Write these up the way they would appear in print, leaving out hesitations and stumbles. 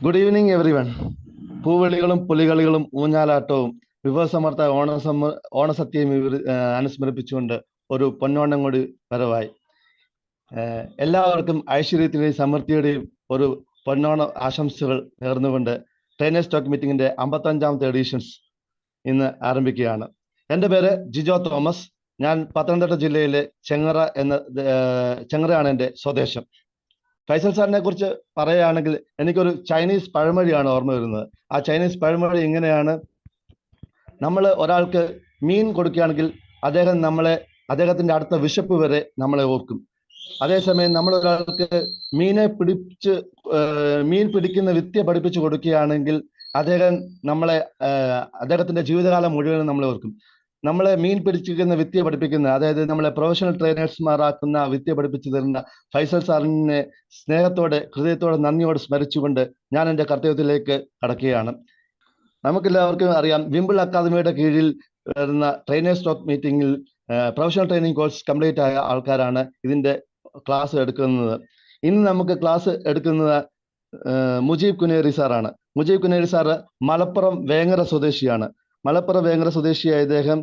Good evening everyone. പൂവിളികളും പുലികളികളും ഊഞ്ഞാലാട്ടവും വിഭവസമർത്ഥ ഓണസദ്യയും അനുസ്മരിപ്പിച്ചുകൊണ്ട് ഒരു പൊന്നോണം കൂടി വരവായി. എല്ലാവർക്കും ഐശ്വര്യത്തിന്റെയും സമൃദ്ധിയുടെയും ഒരു പൊന്നോണ ആശംസകൾ നേർന്നുകൊണ്ട് ട്രെയിനേഴ്സ് സ്റ്റോക്ക് മീറ്റിംഗിന്റെ 55ാമത്തെ എഡിഷൻസ് ഇന്ന് ആരംഭിക്കുകയാണ്. എൻ്റെ പേര് ജിജോ തോമസ്. ഞാൻ പത്തനംതിട്ട ജില്ലയിലെ ചെങ്ങറയാണ് എൻ്റെ സ്വദേശം. ഫൈസൽ സാറിനെ കുറിച്ച് പറയുകയാണെങ്കിൽ എനിക്കൊരു ചൈനീസ് പഴമൊഴിയാണ് ഓർമ്മ വരുന്നത്. ആ ചൈനീസ് പഴമൊഴി ഇങ്ങനെയാണ്: നമ്മൾ ഒരാൾക്ക് മീൻ കൊടുക്കുകയാണെങ്കിൽ അദ്ദേഹത്തിന്റെ അടുത്ത വിശപ്പ് വരെ നമ്മളെ ഓർക്കും. അതേസമയം നമ്മൾ ഒരാൾക്ക് മീൻ പിടിക്കുന്ന വിദ്യ പഠിപ്പിച്ചു കൊടുക്കുകയാണെങ്കിൽ അദ്ദേഹത്തിന്റെ ജീവിതകാലം മുഴുവനും നമ്മളെ ഓർക്കും. നമ്മളെ മീൻ പിടിച്ചിരിക്കുന്ന വിദ്യ പഠിപ്പിക്കുന്ന, അതായത് നമ്മളെ പ്രൊഫഷണൽ ട്രെയിനേഴ്സ്മാരാക്കുന്ന വിദ്യ പഠിപ്പിച്ചു തരുന്ന ഫൈസൽ സാറിനെ സ്നേഹത്തോടെ, ഹൃദയത്തോടെ, നന്ദിയോടെ സ്മരിച്ചുകൊണ്ട് ഞാൻ എൻ്റെ കർത്തവ്യത്തിലേക്ക് കടക്കുകയാണ്. നമുക്കെല്ലാവർക്കും അറിയാം, വിംബിൾ അക്കാദമിയുടെ കീഴിൽ വരുന്ന ട്രെയിനേഴ്സ് സ്റ്റോക്ക് മീറ്റിംഗിൽ പ്രൊഫഷണൽ ട്രെയിനിങ് കോഴ്സ് കംപ്ലീറ്റ് ആയ ആൾക്കാരാണ് ഇതിന്റെ ക്ലാസ് എടുക്കുന്നത്. ഇന്ന് നമുക്ക് ക്ലാസ് എടുക്കുന്നത് മുജീബ് കുനേരി സാറാണ്. മുജീബ് കുനേരി സാറ് മലപ്പുറം വേങ്ങര സ്വദേശിയാണ്. മലപ്പുറം വേങ്ങര സ്വദേശിയായ ഇദ്ദേഹം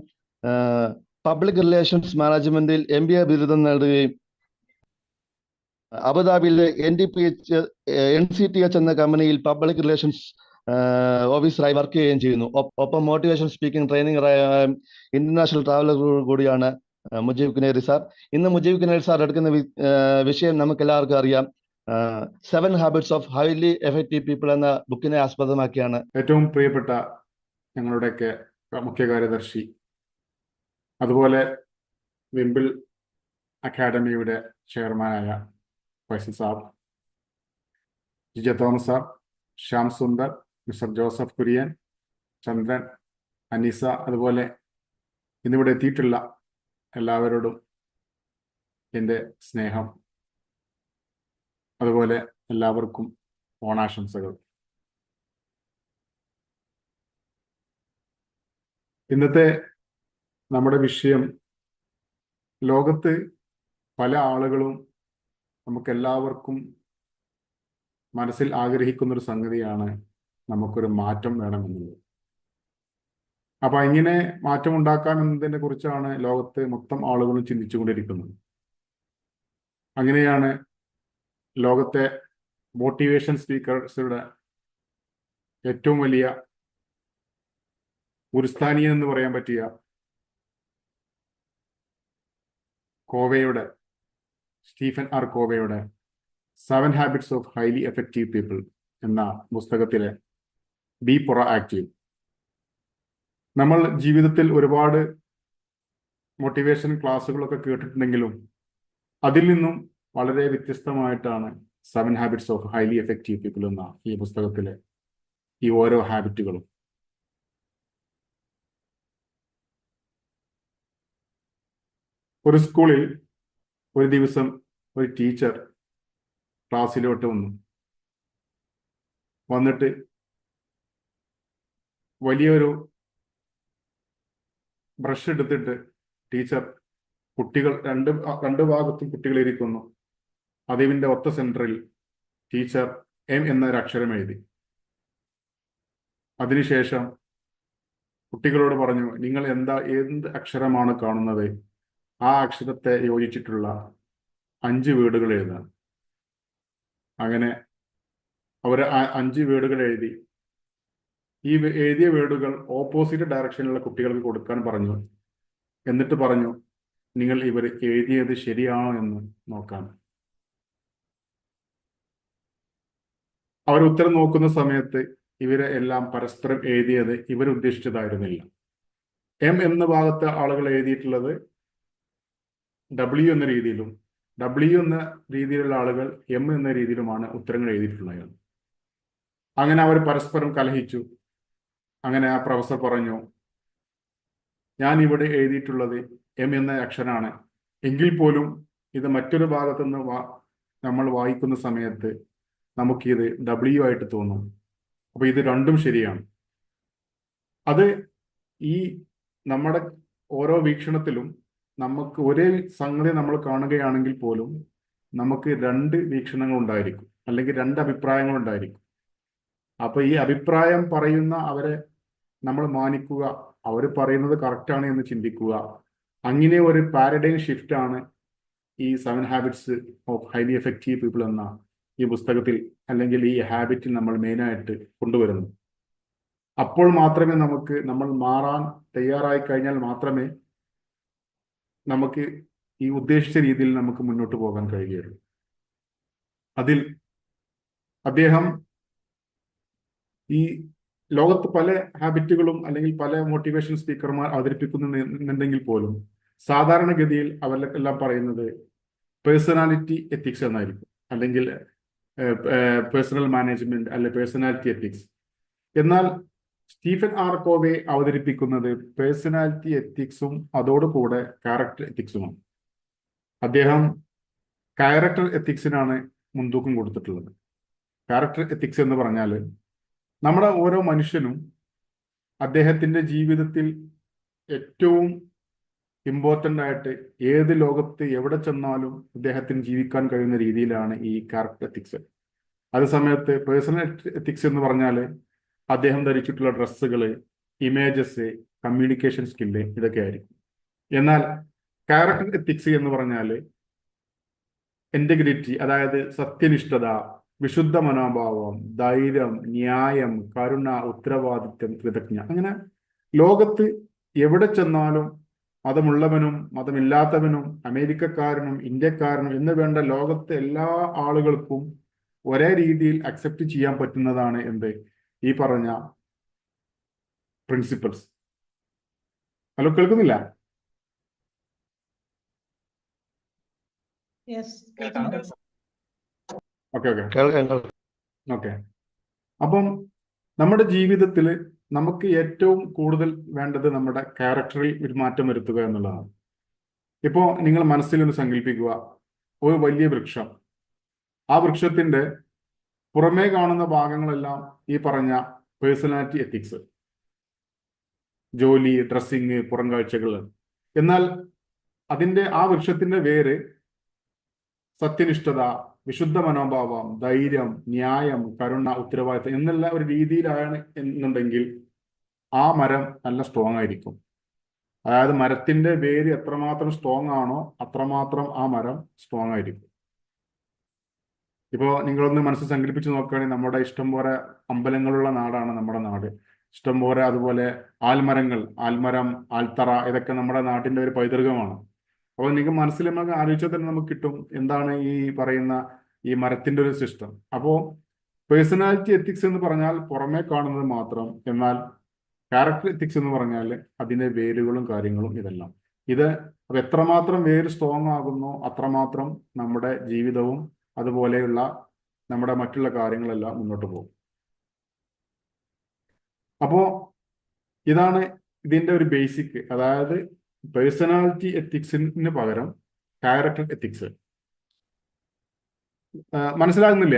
പബ്ലിക് റിലേഷൻസ് മാനേജ്മെന്റിൽ MBA ബിരുദം നേടുകയും അബുദാബിയിലെ NCTH എന്ന കമ്പനിയിൽ പബ്ലിക് റിലേഷൻസ് ഓഫീസറായി വർക്ക് ചെയ്യുകയും ചെയ്യുന്നു. ഒപ്പം motivation speaking training international traveller കൂടിയാണ് മുജീബ് കുനേരി സാർ. ഇന്ന് മുജീബ് കുനേരി സാർ എടുക്കുന്ന വിഷയം നമുക്ക് എല്ലാവർക്കും അറിയാം. 7 habits of highly effective people എന്ന ബുക്കിനെ ആസ്പദമാക്കിയാണ്. ഏറ്റവും പ്രിയപ്പെട്ട ഞങ്ങളുടെയൊക്കെ മുഖ്യ കാര്യദർശി, അതുപോലെ വിംബിൾ അക്കാഡമിയുടെ ചെയർമാനായ Faisal sir, Jijo Thomas sir, Shyam Sundar, mister Joseph Kurian, Chandran, Aneesa, അതുപോലെ ഇന്നിവിടെ എത്തിയിട്ടുള്ള എല്ലാവരോടും എൻ്റെ സ്നേഹം, അതുപോലെ എല്ലാവർക്കും ഓണാശംസകൾ. ഇന്നത്തെ നമ്മുടെ വിഷയം, ലോകത്ത് പല ആളുകളും നമുക്കെല്ലാവർക്കും മനസ്സിൽ ആഗ്രഹിക്കുന്നൊരു സംഗതിയാണ് നമുക്കൊരു മാറ്റം വേണമെന്നുള്ളത്. അപ്പൊ എങ്ങനെ മാറ്റം ഉണ്ടാക്കാം എന്നതിനെ കുറിച്ചാണ് ലോകത്ത് മൊത്തം ആളുകളും ചിന്തിച്ചുകൊണ്ടിരിക്കുന്നത്. അങ്ങനെയാണ് ലോകത്തെ മോട്ടിവേഷൻ സ്പീക്കേഴ്സുടെ ഏറ്റവും വലിയ ഗുരുസ്ഥാനീയൻ എന്ന് പറയാൻ പറ്റിയ സ്റ്റീഫൻ ആർ കോവയുടെ 7 habits of highly effective people എന്ന പുസ്തകത്തിലെ ബി പ്രോ ആക്റ്റീവ്. നമ്മൾ ജീവിതത്തിൽ ഒരുപാട് മോട്ടിവേഷൻ ക്ലാസ്സുകളൊക്കെ കേട്ടിട്ടുണ്ടെങ്കിലും അതിൽ നിന്നും വളരെ വ്യത്യസ്തമായിട്ടാണ് 7 habits of highly effective people എന്ന ഈ പുസ്തകത്തിലെ ഈ ഓരോ ഹാബിറ്റുകളും. ഒരു സ്കൂളിൽ ഒരു ദിവസം ഒരു ടീച്ചർ ക്ലാസ്സിലോട്ട് വന്നിട്ട് വലിയൊരു ബ്രഷ് എടുത്തിട്ട് ടീച്ചർ കുട്ടികൾ രണ്ട് ഭാഗത്തും കുട്ടികൾ ഇരിക്കുന്നു. അതിന്റെ ഒത്ത സെന്ററിൽ ടീച്ചർ M എന്നൊരു അക്ഷരം എഴുതി. അതിനുശേഷം കുട്ടികളോട് പറഞ്ഞു, നിങ്ങൾ എന്ത് അക്ഷരമാണ് കാണുന്നത്, ആ അക്ഷരത്തെ യോജിച്ചിട്ടുള്ള 5 വേർഡുകൾ എഴുതാൻ. അങ്ങനെ അവർ 5 വേർഡുകൾ എഴുതി. ഈ എഴുതിയ വേർഡുകൾ ഓപ്പോസിറ്റ് ഡയറക്ഷനിലുള്ള കുട്ടികൾക്ക് കൊടുക്കാൻ പറഞ്ഞു. എന്നിട്ട് പറഞ്ഞു, നിങ്ങൾ ഇവർ എഴുതിയത് ശരിയാണോ എന്ന് നോക്കാൻ. അവർ ഉത്തരം നോക്കുന്ന സമയത്ത് ഇവരെ എല്ലാം പരസ്പരം എഴുതിയത് ഇവരുദ്ദേശിച്ചതായിരുന്നില്ല. M എന്ന ഭാഗത്തെ ആളുകൾ എഴുതിയിട്ടുള്ളത് W എന്ന രീതിയിലും, W എന്ന രീതിയിലുള്ള ആളുകൾ M എന്ന രീതിയിലുമാണ് ഉത്തരങ്ങൾ എഴുതിയിട്ടുള്ളത്. അങ്ങനെ അവർ പരസ്പരം കലഹിച്ചു. അങ്ങനെ ആ പ്രൊഫസർ പറഞ്ഞു, ഞാൻ ഇവിടെ എഴുതിയിട്ടുള്ളത് M എന്ന അക്ഷരമാണ്, എങ്കിൽ പോലും ഇത് മറ്റൊരു ഭാഗത്തുനിന്ന് നമ്മൾ വായിക്കുന്ന സമയത്ത് നമുക്കിത് W ആയിട്ട് തോന്നും. അപ്പൊ ഇത് രണ്ടും ശരിയാണ്. അത് ഈ നമ്മുടെ ഓരോ വീക്ഷണത്തിലും നമുക്ക് ഒരേ സംഗതി നമ്മൾ കാണുകയാണെങ്കിൽ പോലും നമുക്ക് 2 വീക്ഷണങ്ങൾ ഉണ്ടായിരിക്കും, അല്ലെങ്കിൽ 2 അഭിപ്രായങ്ങൾ ഉണ്ടായിരിക്കും. അപ്പൊ ഈ അഭിപ്രായം പറയുന്ന അവരെ നമ്മൾ മാനിക്കുക, അവർ പറയുന്നത് കറക്റ്റാണ് എന്ന് ചിന്തിക്കുക. അങ്ങനെ ഒരു പാരഡൈം ഷിഫ്റ്റ് ആണ് ഈ 7 habits of highly effective people എന്ന ഈ പുസ്തകത്തിൽ അല്ലെങ്കിൽ ഈ ഹാബിറ്റിൽ നമ്മൾ മെയിനായിട്ട് കൊണ്ടുവരുന്നു. അപ്പോൾ മാത്രമേ നമ്മൾ മാറാൻ തയ്യാറായി കഴിഞ്ഞാൽ മാത്രമേ നമുക്ക് ഈ ഉദ്ദേശിച്ച രീതിയിൽ നമുക്ക് മുന്നോട്ട് പോകാൻ കഴിയുകയുള്ളൂ. അതിൽ അദ്ദേഹം ഈ ലോകത്ത് പല ഹാബിറ്റുകളും അല്ലെങ്കിൽ പല മോട്ടിവേഷൻ സ്പീക്കർമാർ അവതരിപ്പിക്കുന്നുണ്ടെങ്കിൽ പോലും സാധാരണഗതിയിൽ അവരെല്ലാം പറയുന്നത് പേഴ്സണാലിറ്റി എത്തിക്സ് എന്നായിരിക്കും, അല്ലെങ്കിൽ പേഴ്സണൽ മാനേജ്മെന്റ് അല്ലെ പേഴ്സണാലിറ്റി എത്തിക്സ്. എന്നാൽ സ്റ്റീഫൻ ആർ കോവെ അവതരിപ്പിക്കുന്നത് പേഴ്സണാലിറ്റി എത്തിക്സും അതോടുകൂടെ ക്യാരക്ടർ എത്തിക്സുമാണ്. അദ്ദേഹം ക്യാരക്ടർ എത്തിക്സിനാണ് മുൻതൂക്കം കൊടുത്തിട്ടുള്ളത്. ക്യാരക്ടർ എത്തിക്സ് എന്ന് പറഞ്ഞാൽ നമ്മുടെ ഓരോ മനുഷ്യനും അദ്ദേഹത്തിന്റെ ജീവിതത്തിൽ ഏറ്റവും ഇമ്പോർട്ടൻ്റ് ആയിട്ട് ഏത് ലോകത്ത് എവിടെ ചെന്നാലും അദ്ദേഹത്തിന് ജീവിക്കാൻ കഴിയുന്ന രീതിയിലാണ് ഈ ക്യാരക്ടർ എത്തിക്സ്. അതേ സമയത്ത് പേഴ്സണൽ എത്തിക്സ് എന്ന് പറഞ്ഞാൽ അദ്ദേഹം ധരിച്ചിട്ടുള്ള ഡ്രസ്സുകൾ, ഇമേജസ്, കമ്മ്യൂണിക്കേഷൻ സ്കില്ല്, ഇതൊക്കെ ആയിരിക്കും. എന്നാൽ ക്യാരക്ടർ എത്തിക്സ് എന്ന് പറഞ്ഞാൽ ഇന്റഗ്രിറ്റി, അതായത് സത്യനിഷ്ഠത, വിശുദ്ധ മനോഭാവം, ധൈര്യം, ന്യായം, കരുണ, ഉത്തരവാദിത്വം, കൃതജ്ഞ, അങ്ങനെ ലോകത്ത് എവിടെ ചെന്നാലും മതമുള്ളവനും മതമില്ലാത്തവനും അമേരിക്കക്കാരനും ഇന്ത്യക്കാരനും എന്ന് വേണ്ട ലോകത്തെ എല്ലാ ആളുകൾക്കും ഒരേ രീതിയിൽ അക്സെപ്റ്റ് ചെയ്യാൻ പറ്റുന്നതാണ് എന്ത് ഈ പറഞ്ഞ പ്രിൻസിപ്പിൾസ്. ഹലോ, കേൾക്കുന്നില്ല? ഓക്കെ. ഓക്കെ. അപ്പം നമ്മുടെ ജീവിതത്തിൽ നമുക്ക് ഏറ്റവും കൂടുതൽ വേണ്ടത് നമ്മുടെ ക്യാരക്ടറിൽ ഒരു മാറ്റം വരുത്തുക എന്നുള്ളതാണ്. ഇപ്പോൾ നിങ്ങൾ മനസ്സിലൊന്ന് സങ്കല്പിക്കുക, ഒരു വലിയ വൃക്ഷം. ആ വൃക്ഷത്തിന്റെ പുറമേ കാണുന്ന ഭാഗങ്ങളെല്ലാം ഈ പറഞ്ഞ പേഴ്സണാലിറ്റി എത്തിക്സ്, ജോലി, ഡ്രസ്സിങ്, പുറം കാഴ്ചകൾ. എന്നാൽ ആ വൃക്ഷത്തിന്റെ വേര് സത്യനിഷ്ഠത, വിശുദ്ധ മനോഭാവം, ധൈര്യം, ന്യായം, കരുണ, ഉത്തരവാദിത്വം എന്നുള്ള ഒരു രീതിയിലാണ് എന്നുണ്ടെങ്കിൽ ആ മരം നല്ല സ്ട്രോങ് ആയിരിക്കും. അതായത് മരത്തിന്റെ വേര് എത്രമാത്രം സ്ട്രോങ് ആണോ അത്രമാത്രം ആ മരം സ്ട്രോങ് ആയിരിക്കും. ഇപ്പോൾ നിങ്ങളൊന്ന് മനസ്സിൽ സങ്കല്പിച്ച് നോക്കുകയാണെങ്കിൽ നമ്മുടെ ഇഷ്ടംപോലെ അമ്പലങ്ങളുള്ള നാടാണ് നമ്മുടെ നാട്. ഇഷ്ടംപോലെ അതുപോലെ ആൽമരം, ആൽത്തറ, ഇതൊക്കെ നമ്മുടെ നാട്ടിന്റെ ഒരു പൈതൃകമാണ്. അപ്പോൾ നിങ്ങൾക്ക് മനസ്സിൽ നമുക്ക് ആലോചിച്ചാൽ തന്നെ നമുക്ക് കിട്ടും എന്താണ് ഈ പറയുന്ന ഈ മരത്തിന്റെ ഒരു സിസ്റ്റം. അപ്പോൾ പേഴ്സണാലിറ്റി എത്തിക്സ് എന്ന് പറഞ്ഞാൽ പുറമേ കാണുന്നത് മാത്രം, എന്നാൽ ക്യാരക്ടർ എത്തിക്സ് എന്ന് പറഞ്ഞാൽ അതിന്റെ വേരുകളും കാര്യങ്ങളും ഇതെല്ലാം. ഇത് എത്രമാത്രം വേര് സ്ട്രോങ് ആകുന്നോ അത്രമാത്രം നമ്മുടെ ജീവിതവും അതുപോലെയുള്ള നമ്മുടെ മറ്റുള്ള കാര്യങ്ങളെല്ലാം മുന്നോട്ട് പോകും. അപ്പോ ഇതാണ് ഇതിന്റെ ഒരു ബേസിക്. അതായത് പേഴ്സണാലിറ്റി എത്തിക്സിന് പകരം ക്യാരക്ടർ എത്തിക്സ്. മനസ്സിലാകുന്നില്ല?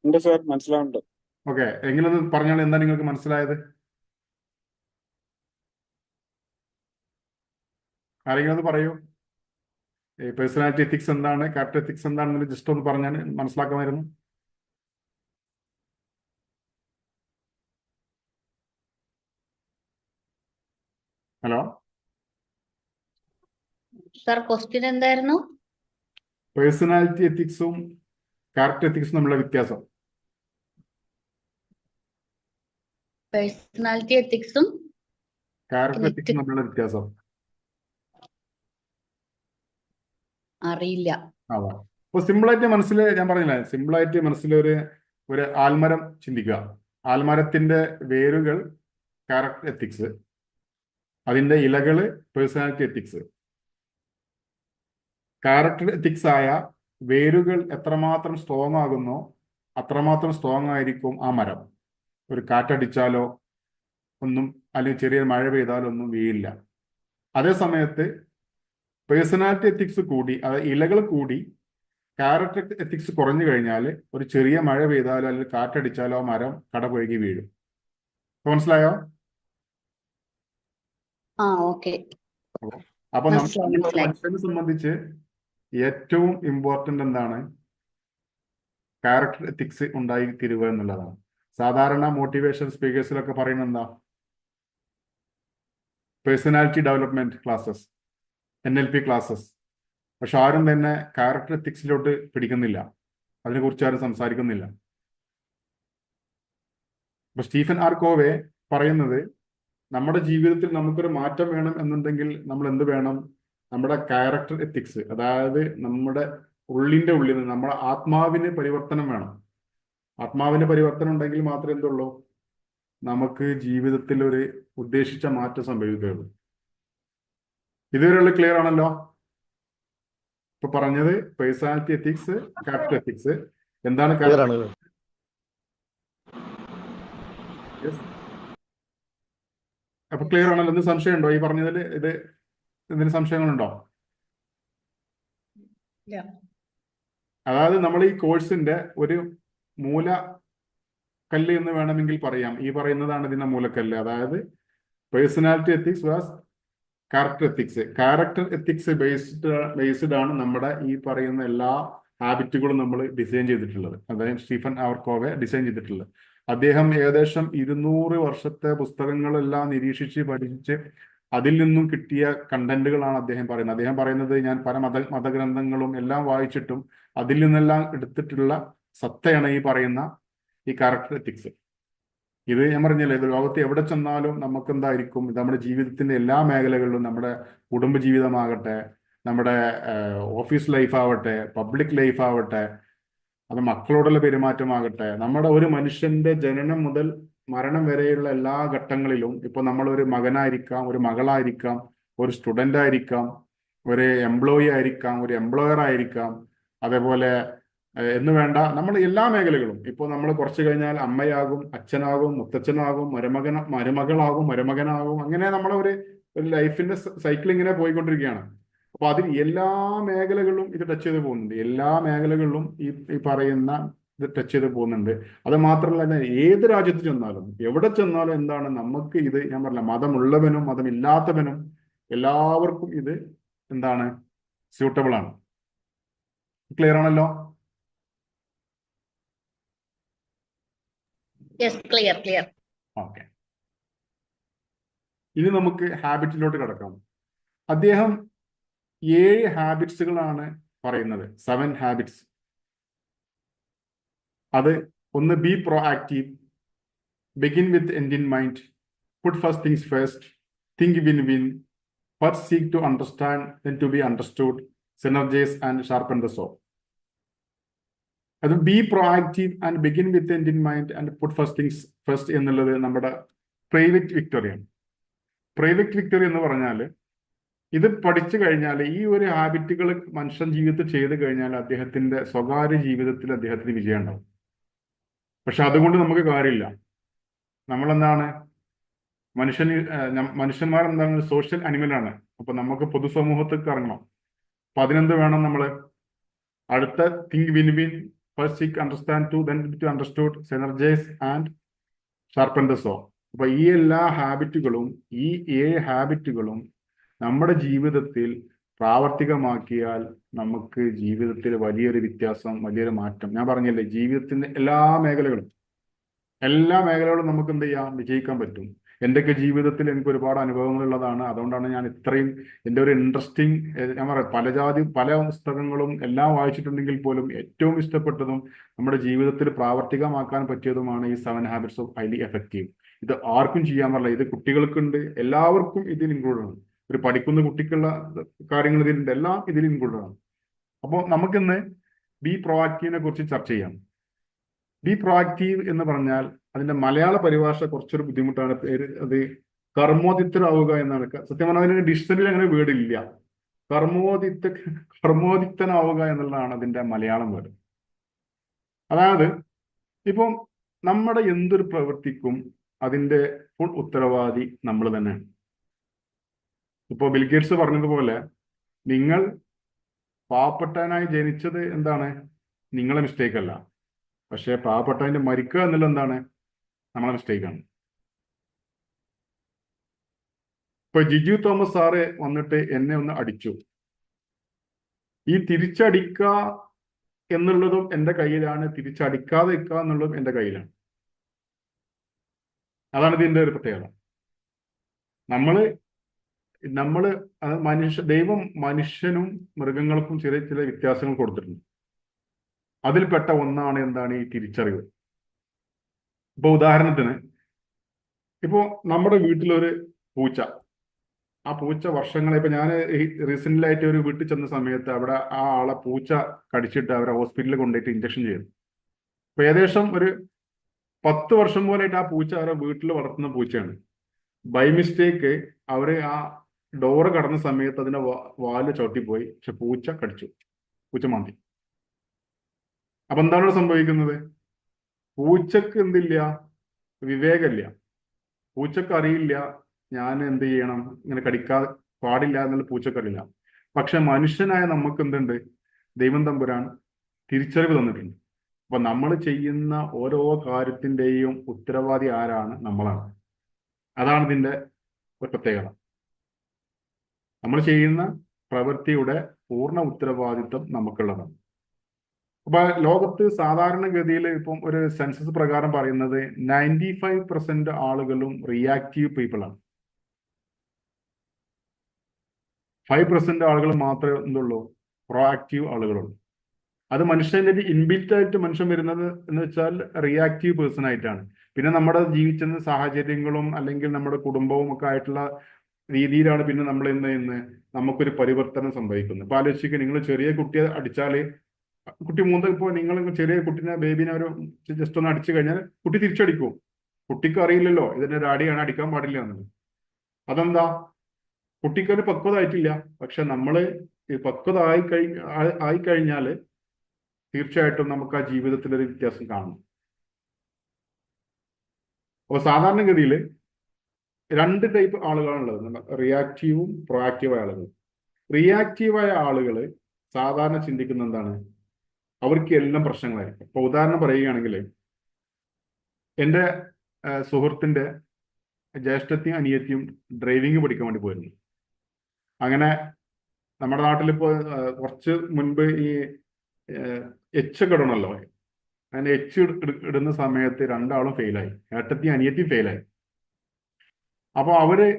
ഉണ്ട് സാർ, മനസ്സിലാവുന്നുണ്ട്. ഓക്കെ, എങ്ങനെയൊന്ന് പറഞ്ഞാൽ എന്താ നിങ്ങൾക്ക് മനസ്സിലായത്? ആരെങ്കിലും ഒന്ന് പറയൂ. പേഴ്സണാലിറ്റി എത്തിക്സ് എന്താണ്, ക്യാരക്ടർ എത്തിക്സ് എന്താണെന്ന് ജസ്റ്റ് ഒന്ന് പറഞ്ഞാൽ മനസ്സിലാക്കാമായിരുന്നു. ഹലോ സാർ, ക്വസ്റ്റ്യൻ എന്തായിരുന്നു? പേഴ്സണാലിറ്റി എത്തിക്സും ക്യാരക്ടർ എത്തിക്സും തമ്മിലുള്ള വ്യത്യാസം. പേഴ്സണാലിറ്റി എത്തിക്സും ക്യാരക്ടർ എത്തിക്സും തമ്മിലുള്ള വ്യത്യാസം അറിയില്ല. അതാ. അപ്പൊ സിമ്പിളായിട്ട് ഞാൻ പറഞ്ഞില്ലേ, സിമ്പിളായിട്ട് മനസ്സിൽ ഒരു ആൽമരം ചിന്തിക്കുക. ആൽമരത്തിന്റെ വേരുകൾ ക്യാരക്ടർ എത്തിക്സ്, അതിന്റെ ഇലകള് പേഴ്സണാലിറ്റി എത്തിക്സ്. ക്യാരക്ടർ എത്തിക്സ് ആയ വേരുകൾ എത്രമാത്രം സ്ട്രോങ് ആകുന്നോ അത്രമാത്രം സ്ട്രോങ് ആയിരിക്കും ആ മരം. ഒരു കാറ്റടിച്ചാലോ ഒന്നും, അല്ലെങ്കിൽ ചെറിയ മഴ പെയ്താലോ ഒന്നും വീഴില്ല. അതേ സമയത്ത് പേഴ്സണാലിറ്റി എത്തിക്സ് കൂടി, അതായത് ഇലകൾ കൂടി ക്യാരക്ടർ എത്തിക്സ് കുറഞ്ഞു കഴിഞ്ഞാൽ ഒരു ചെറിയ മഴ പെയ്താലോ അല്ലെങ്കിൽ കാറ്റടിച്ചാലോ മരം കടപുഴകി വീഴും. മനസ്സിലായോ? ഓക്കെ. അപ്പൊ മനുഷ്യനെ സംബന്ധിച്ച് ഏറ്റവും ഇമ്പോർട്ടന്റ് എന്താണ്? ക്യാരക്ടർ എത്തിക്സ് ഉണ്ടായി തീരുക എന്നുള്ളതാണ്. സാധാരണ മോട്ടിവേഷൻ സ്പീക്കേഴ്സിലൊക്കെ പറയുന്നത് എന്താ? Personality development classes, NLP classes. പക്ഷെ ആരും തന്നെ ക്യാരക്ടർ എത്തിക്സിലോട്ട് പിടിക്കുന്നില്ല, അതിനെക്കുറിച്ച് ആരും സംസാരിക്കുന്നില്ല. അപ്പൊ സ്റ്റീഫൻ ആർ കോവെ പറയുന്നത്, നമ്മുടെ ജീവിതത്തിൽ നമുക്കൊരു മാറ്റം വേണം എന്നുണ്ടെങ്കിൽ നമ്മൾ എന്ത് വേണം? നമ്മുടെ ക്യാരക്ടർ എത്തിക്സ്, അതായത് നമ്മുടെ ഉള്ളിന്റെ ഉള്ളിൽ നിന്ന് നമ്മുടെ ആത്മാവിന് പരിവർത്തനം വേണം. ആത്മാവിന് പരിവർത്തനം ഉണ്ടെങ്കിൽ മാത്രമേ എന്തുള്ളൂ, നമുക്ക് ജീവിതത്തിൽ ഒരു ഉദ്ദേശിച്ച മാറ്റം സംഭവിക്കുകയുള്ളൂ. ഇതുവരെയുള്ള ക്ലിയർ ആണല്ലോ? ഇപ്പൊ പറഞ്ഞത് പേഴ്സണാലിറ്റി എത്തിക്സ്, ക്യാരക്ടർ എത്തിക്സ്. എന്താണ് ക്ലിയർ ആണ്. അപ്പൊ ക്ലിയർ ആണല്ലോ? എന്ത് സംശയമുണ്ടോ ഈ പറഞ്ഞതിൽ? എന്തിന് സംശയങ്ങളുണ്ടോ? അതായത് നമ്മൾ ഈ കോഴ്സിന്റെ ഒരു മൂലക്കല്ല് എന്ന് വേണമെങ്കിൽ പറയാം. ഈ പറയുന്നതാണ് ഇതിന്റെ മൂലക്കല്ല്. അതായത് personality ethics was character ethics. Character ethics based ആണ് നമ്മുടെ ഈ പറയുന്ന എല്ലാ ഹാബിറ്റുകളും നമ്മൾ ഡിസൈൻ ചെയ്തിട്ടുള്ളത്. അതായത് സ്റ്റീഫൻ ആർ കോവെ ഡിസൈൻ ചെയ്തിട്ടുള്ളത്. അദ്ദേഹം ഏകദേശം 200 വർഷത്തെ പുസ്തകങ്ങളെല്ലാം നിരീക്ഷിച്ച് പഠിച്ച് അതിൽ നിന്നും കിട്ടിയ കണ്ടന്റുകളാണ് അദ്ദേഹം പറയുന്നത്. അദ്ദേഹം പറയുന്നത്, ഞാൻ പല മതഗ്രന്ഥങ്ങളും എല്ലാം വായിച്ചിട്ടും അതിൽ നിന്നെല്ലാം എടുത്തിട്ടുള്ള സത്തയാണ് ഈ പറയുന്ന ഈ ക്യാരക്ടർ എത്തിക്സ്. ഇത് ഞാൻ പറഞ്ഞില്ലേ, ഇത് ലോകത്ത് എവിടെ ചെന്നാലും നമുക്ക് എന്തായിരിക്കും, നമ്മുടെ ജീവിതത്തിന്റെ എല്ലാ മേഖലകളിലും, നമ്മുടെ കുടുംബജീവിതമാകട്ടെ, നമ്മുടെ ഓഫീസ് ലൈഫ് ആവട്ടെ, പബ്ലിക് ലൈഫ് ആവട്ടെ, അത് മക്കളോടുള്ള പെരുമാറ്റമാകട്ടെ, നമ്മുടെ ഒരു മനുഷ്യന്റെ ജനനം മുതൽ മരണം വരെയുള്ള എല്ലാ ഘട്ടങ്ങളിലും, ഇപ്പൊ നമ്മൾ ഒരു മകനായിരിക്കാം, ഒരു മകളായിരിക്കാം, ഒരു സ്റ്റുഡന്റ് ആയിരിക്കാം, ഒരു എംപ്ലോയി ആയിരിക്കാം, ഒരു എംപ്ലോയർ ആയിരിക്കാം, അതേപോലെ എന്ന് വേണ്ട നമ്മൾ എല്ലാ മേഖലകളും. ഇപ്പോൾ നമ്മൾ കുറച്ച് കഴിഞ്ഞാൽ അമ്മയാകും, അച്ഛനാകും, മുത്തച്ഛനാകും, മരുമകളാകും, മരുമകനാകും. അങ്ങനെ നമ്മളെ ഒരു ലൈഫിന്റെ സൈക്കിൾ ഇങ്ങനെ പോയിക്കൊണ്ടിരിക്കുകയാണ്. അപ്പൊ അതിൽ എല്ലാ മേഖലകളിലും ഇത് ടച്ച് ചെയ്ത് പോകുന്നുണ്ട്. എല്ലാ മേഖലകളിലും ഈ പറയുന്ന ഇത് ടച്ച് ചെയ്ത് പോകുന്നുണ്ട്. അത് മാത്രമല്ല, ഏത് രാജ്യത്ത് ചെന്നാലും എവിടെ ചെന്നാലും എന്താണ്, നമുക്ക് ഇത് ഞാൻ പറഞ്ഞില്ല, മതമുള്ളവനും മതമില്ലാത്തവനും എല്ലാവർക്കും ഇത് എന്താണ്, സ്യൂട്ടബിൾ ആണ്. ക്ലിയർ ആണല്ലോ? ക്ലിയർ. ഓക്കെ, ഇനി നമുക്ക് ഹാബിറ്റിലോട്ട് കിടക്കാം. അദ്ദേഹം 7 ഹാബിറ്റ്സുകളാണ് പറയുന്നത്, 7 ഹാബിറ്റ്സ്. അത് ഒന്ന്, be proactive, begin with end in mind, put first things first, think win win, first seek to understand then to be understood, synergize and sharpen the saw. അത് be proactive and begin with end in mind and put first things first എന്നുള്ളത് നമ്മുടെ private വിക്ടറിയാണ്. Private victory എന്ന് പറഞ്ഞാൽ, ഇത് പഠിച്ചു കഴിഞ്ഞാൽ, ഈ ഒരു ഹാബിറ്റുകൾ മനുഷ്യൻ ജീവിതത്തിൽ ചെയ്തു കഴിഞ്ഞാൽ അദ്ദേഹത്തിന്റെ സ്വകാര്യ ജീവിതത്തിൽ അദ്ദേഹത്തിന് വിജയം ഉണ്ടാവും. പക്ഷെ അതുകൊണ്ട് നമുക്ക് കാര്യമില്ല. നമ്മളെന്താണ്, മനുഷ്യന്മാർ എന്താണ്, സോഷ്യൽ അനിമലാണ്. അപ്പൊ നമുക്ക് പൊതുസമൂഹത്തിൽ ഇറങ്ങണം. അപ്പൊ അതിനെന്ത് വേണം? നമ്മള് അടുത്ത think win win, first seek understand to then to understood, synergize and sharpen the saw. അപ്പൊ ഈ എല്ലാ ഹാബിറ്റുകളും, ഈ 7 ഹാബിറ്റുകളും നമ്മുടെ ജീവിതത്തിൽ പ്രാവർത്തികമാക്കിയാൽ നമുക്ക് ജീവിതത്തിൽ വലിയൊരു വ്യത്യാസം, വലിയൊരു മാറ്റം. ഞാൻ പറഞ്ഞില്ലേ, ജീവിതത്തിന്റെ എല്ലാ മേഖലകളും നമുക്ക് എന്ത് ചെയ്യാം, വിജയിക്കാൻ പറ്റും. എന്റെയൊക്കെ ജീവിതത്തിൽ എനിക്ക് ഒരുപാട് അനുഭവങ്ങളുള്ളതാണ്. അതുകൊണ്ടാണ് ഞാൻ ഇത്രയും എൻ്റെ ഒരു ഇൻട്രസ്റ്റിംഗ്, ഞാൻ പറയാം, പല പുസ്തകങ്ങളും എല്ലാം വായിച്ചിട്ടുണ്ടെങ്കിൽ പോലും ഏറ്റവും ഇഷ്ടപ്പെട്ടതും നമ്മുടെ ജീവിതത്തിൽ പ്രാവർത്തികമാക്കാൻ പറ്റിയതുമാണ് ഈ 7 ഹാബിറ്റ്സ് ഓഫ് ഹൈലി എഫക്റ്റീവ്. ഇത് ആർക്കും ചെയ്യാൻ പാടില്ല. ഇത് കുട്ടികൾക്കുണ്ട്, എല്ലാവർക്കും ഇതിൽ ഇൻക്ലൂഡ് ആണ്. ഒരു പഠിക്കുന്ന കുട്ടിക്കുള്ള കാര്യങ്ങൾ ഇതിലുണ്ട്, എല്ലാം ഇതിൽ ഇൻക്ലൂഡ് ആണ്. അപ്പോൾ നമുക്കിന്ന് ബി പ്രോആക്റ്റീവിനെ കുറിച്ച് ചർച്ച ചെയ്യാം. ബി പ്രോആക്റ്റീവ് എന്ന് പറഞ്ഞാൽ അതിന്റെ മലയാള പരിഭാഷ കുറച്ചൊരു ബുദ്ധിമുട്ടാണ്. അത് കർമ്മോദിത്തരാവുക എന്നാണ്. സത്യം പറഞ്ഞാൽ അതിന് ഡിക്ഷണറിയിൽ അങ്ങനെ വേർഡ് ഇല്ല. കർമ്മോദിത്തനാവുക എന്നുള്ളതാണ് അതിന്റെ മലയാളം വേർഡ്. അതായത് ഇപ്പം നമ്മുടെ എന്തൊരു പ്രവൃത്തിക്കും അതിന്റെ ഫുൾ ഉത്തരവാദി നമ്മൾ തന്നെയാണ്. ഇപ്പോ ബിൽഗേറ്റ്സ് പറഞ്ഞതുപോലെ, നിങ്ങൾ പാവപ്പെട്ടവനായി ജനിച്ചത് എന്താണ്, നിങ്ങളെ മിസ്റ്റേക്ക് അല്ല. പക്ഷെ പാവപ്പെട്ടവന്റെ മരിക്കുക എന്നുള്ളത് എന്താണ്, നമ്മളെ മിസ്റ്റേക്കാണ്. ഇപ്പൊ ജിജു തോമസ് സാറ് വന്നിട്ട് എന്നെ ഒന്ന് അടിച്ചു. ഈ തിരിച്ചടിക്കുക എന്നുള്ളതും എൻ്റെ കയ്യിലാണ്, തിരിച്ചടിക്കാതെ നിൽക്കുക എന്നുള്ളതും എൻ്റെ കയ്യിലാണ്. അതാണ് ഇതിൻ്റെ ഒരു പ്രത്യേകത. നമ്മള് നമ്മള് ദൈവം മനുഷ്യനും മൃഗങ്ങൾക്കും ചില ചില വ്യത്യാസങ്ങൾ കൊടുത്തിട്ടുണ്ട്. അതിൽപ്പെട്ട ഒന്നാണ് എന്താണ് ഈ തിരിച്ചറിവ്. ഇപ്പൊ ഉദാഹരണത്തിന്, ഇപ്പോ നമ്മുടെ വീട്ടിലൊരു പൂച്ച, ആ പൂച്ച വർഷങ്ങളെ, ഇപ്പൊ ഞാൻ റീസെന്റിലായിട്ട് ഒരു വീട്ടിൽ ചെന്ന സമയത്ത് അവിടെ ആ ആളെ പൂച്ച കടിച്ചിട്ട് അവരെ ഹോസ്പിറ്റലിൽ കൊണ്ടുപോയിട്ട് ഇഞ്ചക്ഷൻ ചെയ്തു. അപ്പൊ ഏകദേശം ഒരു 10 വർഷം പോലെയായിട്ട് ആ പൂച്ച അവരെ വീട്ടിൽ വളർത്തുന്ന പൂച്ചയാണ്. ബൈ മിസ്റ്റേക്ക് അവര് ആ ഡോറ് കടന്ന സമയത്ത് അതിന്റെ വാല് ചവിട്ടിപ്പോയി, പക്ഷെ പൂച്ച കടിച്ചു, പൂച്ച മാന്തി. അപ്പൊ എന്താണ് ഇവിടെ സംഭവിക്കുന്നത്? പൂച്ചക്ക് എന്തില്ല, വിവേകമില്ല. പൂച്ചക്ക് അറിയില്ല ഞാൻ എന്ത് ചെയ്യണം, ഇങ്ങനെ കടിക്കാതെ പാടില്ല എന്നുള്ള പൂച്ചക്ക് അറിയില്ല. പക്ഷെ മനുഷ്യനായ നമുക്ക് എന്തുണ്ട്? ദൈവം തമ്പുരാൻ തിരിച്ചറിവ് തന്നിട്ടുണ്ട്. അപ്പൊ നമ്മൾ ചെയ്യുന്ന ഓരോ കാര്യത്തിന്റെയും ഉത്തരവാദി ആരാണ്? നമ്മളാണ്. അതാണ് ഇതിന്റെ ഒരു പ്രത്യേകത. നമ്മൾ ചെയ്യുന്ന പ്രവൃത്തിയുടെ പൂർണ്ണ ഉത്തരവാദിത്വം നമുക്കുള്ളതാണ്. അപ്പൊ ലോകത്ത് സാധാരണഗതിയിൽ ഇപ്പം ഒരു സെൻസസ് പ്രകാരം പറയുന്നത് 95% ആളുകളും റിയാക്റ്റീവ് പീപ്പിൾ ആണ്. 5% ആളുകൾ മാത്രമേ എന്തുള്ളൂ, പ്രൊആക്റ്റീവ് ആളുകളുള്ളൂ. അത് മനുഷ്യന്റെ ഇൻബിൽറ്റ് ആയിട്ട് മനുഷ്യൻ വരുന്നത് എന്ന് വെച്ചാൽ റിയാക്റ്റീവ് പേഴ്സൺ ആയിട്ടാണ്. പിന്നെ നമ്മുടെ ജീവിച്ച സാഹചര്യങ്ങളും അല്ലെങ്കിൽ നമ്മുടെ കുടുംബവും ഒക്കെ ആയിട്ടുള്ള രീതിയിലാണ് പിന്നെ നമ്മൾ ഇന്ന് നമുക്കൊരു പരിവർത്തനം സംഭവിക്കുന്നത്. ഇപ്പൊ ആലോചിക്കുക, നിങ്ങൾ ചെറിയ കുട്ടിയെ അടിച്ചാല് കുട്ടി ഇപ്പോൾ നിങ്ങൾ ചെറിയ കുട്ടീനെ, ബേബിനെ ഒരു ജസ്റ്റ് ഒന്ന് അടിച്ചു കഴിഞ്ഞാൽ കുട്ടി തിരിച്ചടിക്കും. കുട്ടിക്ക് അറിയില്ലല്ലോ ഇതിന്റെ ഡാഡിയാണ്, അടിക്കാൻ പാടില്ല എന്നത്. അതെന്താ? കുട്ടിക്കൊരു പക്വത ആയിട്ടില്ല. പക്ഷെ നമ്മള് ഈ പക്വത ആയിക്കഴിഞ്ഞാല് തീർച്ചയായിട്ടും നമുക്ക് ആ ജീവിതത്തിൽ ഒരു വ്യത്യാസം കാണും. അപ്പോൾ സാധാരണഗതിയിൽ 2 ടൈപ്പ് ആളുകളാണുള്ളത്, റിയാക്റ്റീവും പ്രൊആക്റ്റീവായ ആളുകൾ. റിയാക്റ്റീവായ ആളുകൾ സാധാരണ ചിന്തിക്കുന്ന എന്താണ്? അവർക്ക് എല്ലാം പ്രശ്നങ്ങളായിരിക്കും. ഇപ്പൊ ഉദാഹരണം പറയുകയാണെങ്കിൽ, എൻ്റെ സുഹൃത്തിന്റെ ജ്യേഷ്ഠത്തെയും അനിയത്തിയും ഡ്രൈവിംഗ് പഠിക്കാൻ വേണ്ടി പോയിരുന്നു. അങ്ങനെ നമ്മുടെ നാട്ടിലിപ്പോ കുറച്ച് മുൻപ് ഈ എച്ച് ഒക്കെ ഇടണമല്ലോ, അങ്ങനെ എച്ച് ഇടുന്ന സമയത്ത് 2 ആളും ഫെയിലായി, ഏട്ടത്തെയും അനിയത്തിയും ഫെയിലായി. അപ്പൊ അവര്,